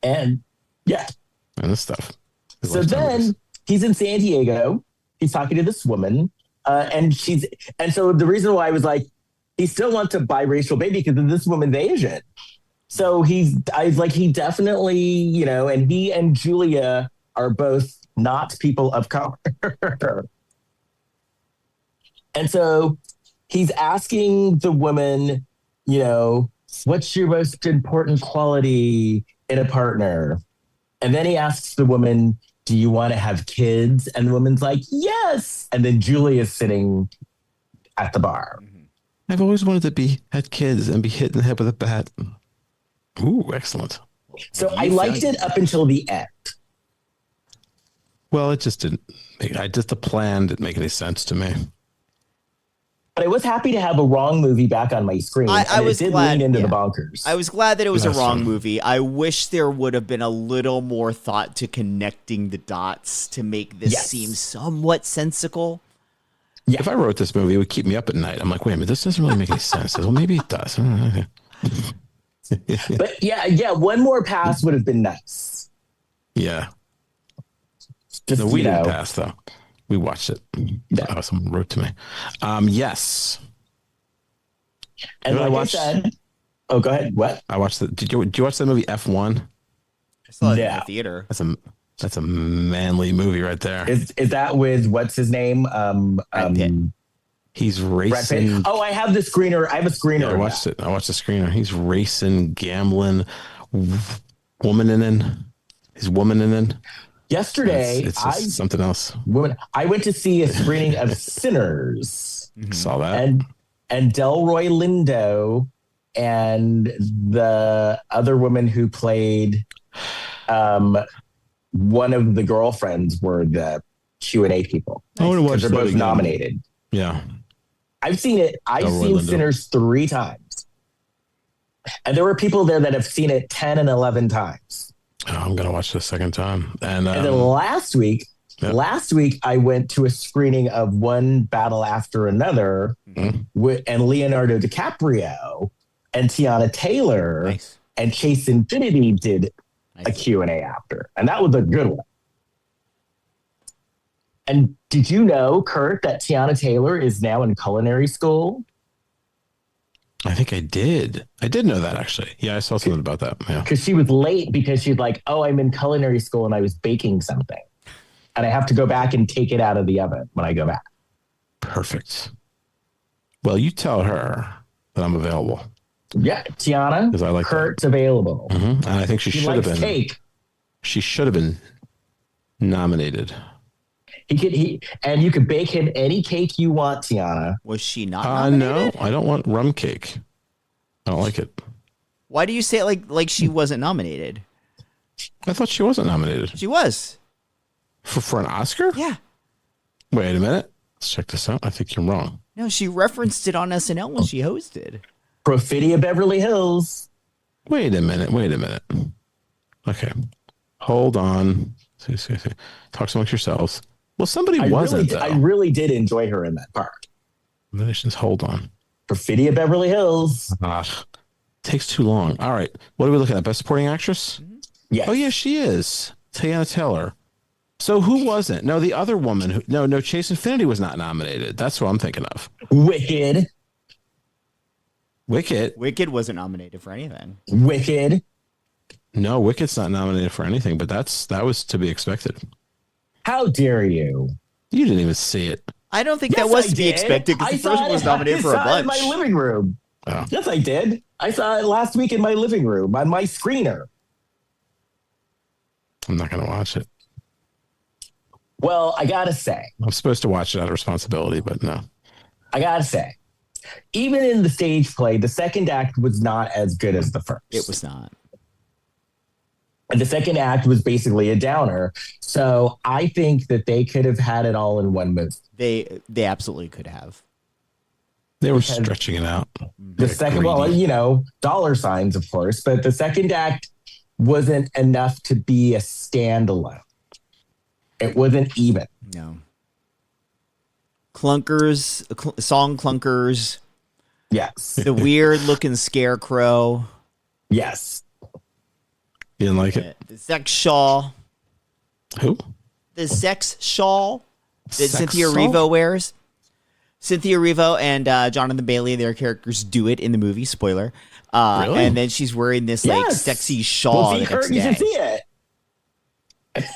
and yeah. And this stuff. So then he's in San Diego. He's talking to this woman. And so the reason why I was like, he still wants a biracial baby because this woman's Asian. So he definitely, and he and Julia are both not people of color. And so he's asking the woman, what's your most important quality in a partner? And then he asks the woman, do you want to have kids? And the woman's like, yes. And then Julia's sitting at the bar. I've always wanted to have kids and be hit in the head with a bat. Ooh, excellent. So I liked it up until the end. Well, it just didn't. The plan didn't make any sense to me. But I was happy to have a wrong movie back on my screen. I was it did glad, lean into yeah. the bonkers. I was glad that it was a That's wrong fun. movie. I wish there would have been a little more thought to connecting the dots to make this Yes. seem somewhat sensical. If I wrote this movie, it would keep me up at night. I'm like, wait a minute, this doesn't really make any sense. Well, maybe it does. But yeah, one more pass would have been nice. Yeah. Just, No, we didn't pass, though. We watched it. Yeah. Someone wrote to me. Yes. And You know like what I I watched? said, oh, go ahead. What? I watched Did you watch that movie F1? I saw it in Yeah. the theater. That's a manly movie right there. Is that with what's his name? Brad Pitt. He's Brad Pitt. racing. Oh, I have the screener. I have a screener. Yeah, I of watched that. it. I watched the screener. He's racing, gambling, womaning. He's womaning. Yesterday, It's just something else. I went to see a screening of Sinners, Saw that. and Delroy Lindo and the other woman who played one of the girlfriends were the Q&A people. I want to watch They're that both again. nominated. Yeah. I've seen it. I've Delroy seen Lindo. Sinners 3 times. And there were people there that have seen it 10 and 11 times. Oh, I'm gonna watch this second time. And And then last week I went to a screening of One Battle After Another and Leonardo DiCaprio and Tiana Taylor Nice. and Chase Infinity did a Q&A after. And that was a good one. And did you know, Kurt, that Tiana Taylor is now in culinary school? I think I did. I did know that actually. Yeah, I saw something about that. Yeah. Because she was late because she's like, oh, I'm in culinary school and I was baking something. And I have to go back and take it out of the oven when I go back. Perfect. Well, you tell her that I'm available. Yeah, Tiana, 'Cause I like Kurt's available. And I think she He should have likes been. cake. She should have been nominated. And you could bake him any cake you want, Tiana. Was she not No, nominated? I don't want rum cake. I don't like it. Why do you say it like she wasn't nominated? I thought she wasn't nominated She was. for an Oscar. Yeah. Wait a minute. Let's check this out. I think you're wrong. No, she referenced it on SNL when she hosted. Perfidia Beverly Hills. Wait a minute. Okay. Hold on. See. Talk amongst yourselves. Well, somebody wasn't. I really did enjoy her in that part. Just hold on. Perfidia Beverly Hills. Takes too long. All right. What are we looking at? Best supporting actress? Yes. Oh, yeah, she is. Tiana Taylor. So who wasn't? No, the other woman. No, Chase Infinity was not nominated. That's what I'm thinking of. Wicked. Wicked. Wicked wasn't nominated for anything. Wicked. No, Wicked's not nominated for anything, but that was to be expected. How dare you? You didn't even see it. I don't think Yes, that was I to be did. expected because the first one was nominated for a I saw it bunch. in my living room. Oh. Yes, I did. I saw it last week in my living room on my screener. I'm not going to watch it. Well, I gotta say, I'm supposed to watch it out of responsibility, but no. I gotta say, even in the stage play, the second act was not as good as the first. It was not. And the second act was basically a downer. So I think that they could have had it all in one movie. They absolutely could have. They were stretching it out. The second, well, you know, dollar signs, of course, but the second act wasn't enough to be a standalone. It wasn't even. No. Clunkers, song clunkers. Yes. The weird looking scarecrow. Yes. You didn't like it? The sex shawl. Who? The sex shawl that Sex Cynthia shawl? Erivo wears. Cynthia Erivo and Jonathan Bailey, their characters do it in the movie. Spoiler. Really? And then she's wearing this like Yes. sexy shawl Well, see, the next Kurt, you day. should see it.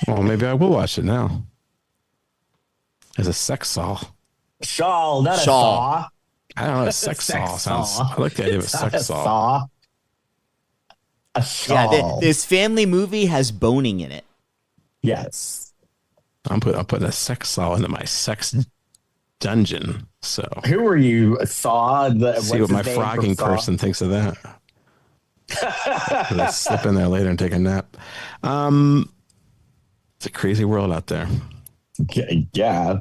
Well, maybe I will watch it now. As a sex saw. Shawl, not Shawl. a saw. I don't know. A sex saw sounds. I like the idea of a It's not sex saw. saw. A shawl. Yeah, this family movie has boning in it. Yes. I'm putting a sex saw into my sex dungeon. So Who are you? Saw? see what my frogging person thinks of that. I slip in there later and take a nap. It's a crazy world out there. Yeah.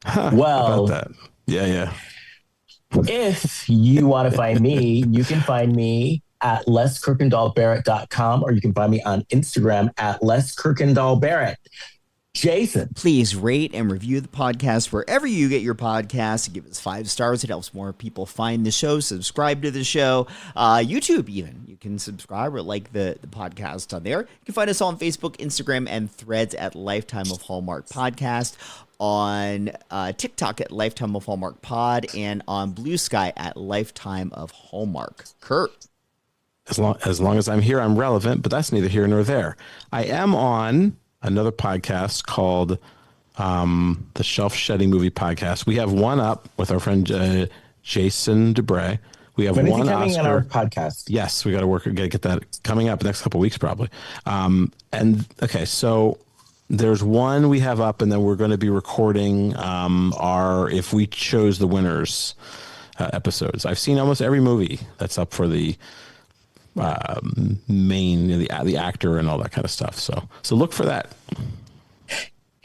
Huh, Well, about that. Yeah. if you want to find me, you can find me at leskirkendallbarrett.com, or you can find me on Instagram at leskirkendallbarrett. Jason. Please rate and review the podcast wherever you get your podcasts. Give us 5 stars. It helps more people find the show. Subscribe to the show. YouTube, even. You can subscribe or like the podcast on there. You can find us on Facebook, Instagram, and Threads at Lifetime of Hallmark Podcast. On TikTok at Lifetime of Hallmark Pod, and on Bluesky at Lifetime of Hallmark. Kurt. As long as I'm here, I'm relevant, but that's neither here nor there. I am on another podcast called the Shelf Shedding Movie Podcast. We have one up with our friend Jason Debray. We have When is one he coming Oscar on our podcast? Yes, we got to get that coming up next couple of weeks probably. And okay, so there's one we have up, and then we're going to be recording our if we chose the winners episodes. I've seen almost every movie that's up for the main the actor and all that kind of stuff. So look for that.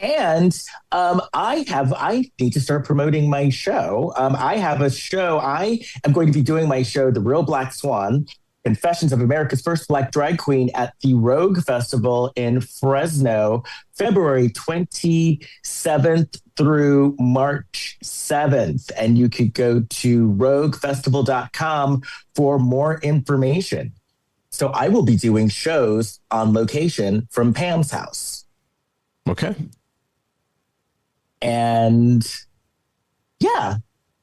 And I need to start promoting my show. I have a show. I am going to be doing my show, The Real Black Swan, Confessions of America's First Black Drag Queen, at the Rogue Festival in Fresno, February 27th through March 7th. And you could go to roguefestival.com for more information. So I will be doing shows on location from Pam's house. Okay. And yeah,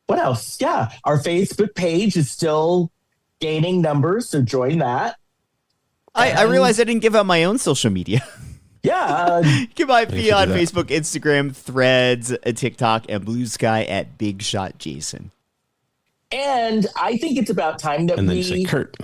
what else? Yeah, our Facebook page is still gaining numbers, so join that. I realized I didn't give out my own social media. Yeah. You might be should on do that. Facebook, Instagram, Threads, TikTok, and Bluesky at Big Shot Jason. And I think it's about time that And then you say Kurt.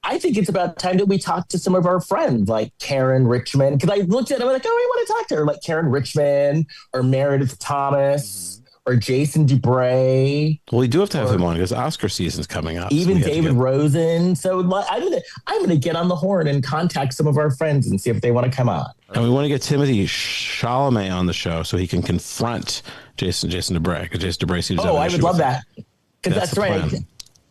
I think it's about time that we talk to some of our friends, like Karen Richmond, because I looked at them like, oh, I want to talk to her, like Karen Richmond or Meredith Thomas or Jason Dubray. Well, we do have to have him on because Oscar season's coming up. Even we have to David get- Rosen. So I'm gonna get on the horn and contact some of our friends and see if they want to come on. And we want to get Timothy Chalamet on the show so he can confront Jason Debray, because Jason Debray seems to have Oh, an I issue would love with that. Because That's that's the right. plan.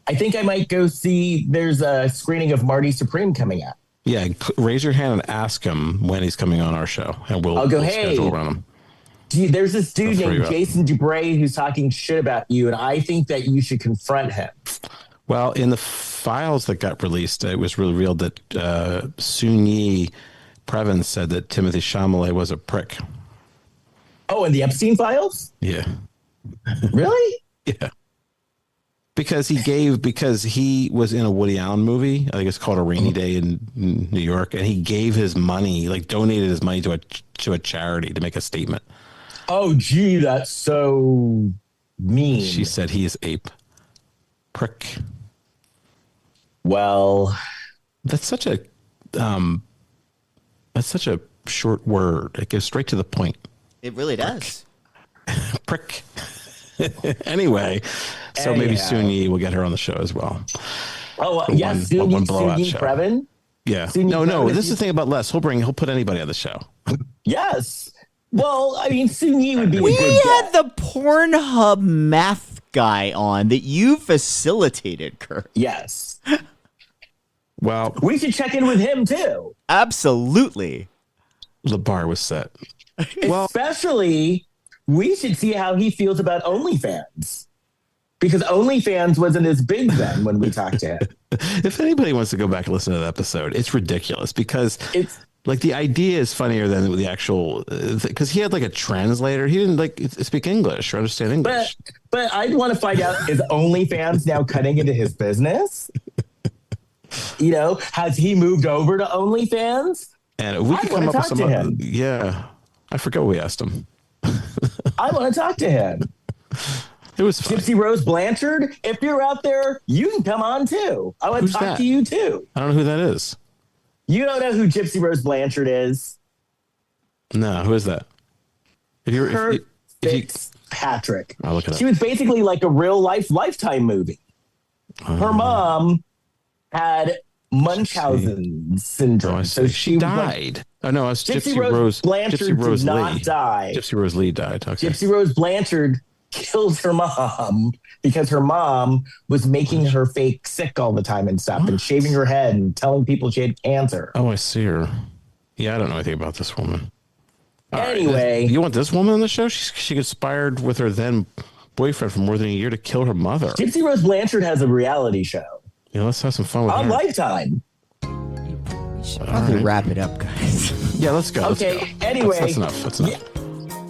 I think I might go see, there's a screening of Marty Supreme coming up. Yeah, raise your hand and ask him when he's coming on our show, and I'll go, we'll hey. schedule around him. There's this dude I'll throw you named up. Jason Dubray who's talking shit about you, and I think that you should confront him. Well, in the files that got released, it was revealed that Soon Yi Previn said that Timothy Chalamet was a prick. Oh, and the Epstein files? Yeah, Really? yeah. because he was in a Woody Allen movie. I think it's called A Rainy Day in New York, and he gave his money, like donated his money to a charity to make a statement. Oh, gee, that's so mean. She said he is a prick. Well, that's such a short word. It goes straight to the point. It really does. Prick. Anyway, so maybe Soon Yi will get her on the show as well. Oh, yes, Soon Yi Previn. Yeah. No. This is the thing about Les. He'll put anybody on the show. Yes. Well, I mean, Soon Yi would be. We had the Pornhub math guy on that you facilitated, Kurt. Yes. Well, we should check in with him too. Absolutely. The bar was set. Especially, we should see how he feels about OnlyFans. Because OnlyFans wasn't as big then when we talked to him. If anybody wants to go back and listen to that episode, it's ridiculous because it's like the idea is funnier than the actual, because he had like a translator. He didn't like speak English or understand English. But I'd want to find out, is OnlyFans now cutting into his business? Has he moved over to OnlyFans? And we could come up with some. Yeah, I forgot what we asked him. I want to talk to him. It was fun. Gypsy Rose Blanchard. If you're out there, you can come on too. I want to talk to you too. I don't know who that is. You don't know who Gypsy Rose Blanchard is? No, who is that? Patrick. I'll look it up. She was basically like a real life Lifetime movie. Her mom had Munchausen syndrome. Oh, so she died. No, it's Gypsy Rose Blanchard Gypsy Rose did not Lee. die. Gypsy Rose Lee died. Okay. Gypsy Rose Blanchard killed her mom because her mom was making her fake sick all the time and stuff and shaving her head and telling people she had cancer. Oh, I see her. Yeah, I don't know anything about this woman. Anyway. Right. You want this woman on the show? She conspired with her then boyfriend for more than a year to kill her mother. Gypsy Rose Blanchard has a reality show. Yeah, let's have some fun with on her. Lifetime. We should probably wrap it up, guys. Yeah, let's go. Okay, let's go. anyway. That's enough. That's enough. Yeah.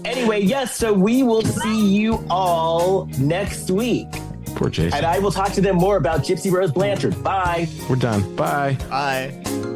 Anyway, yes, so we will see you all next week. Poor Jason. And I will talk to them more about Gypsy Rose Blanchard. Bye. We're done. Bye. Bye.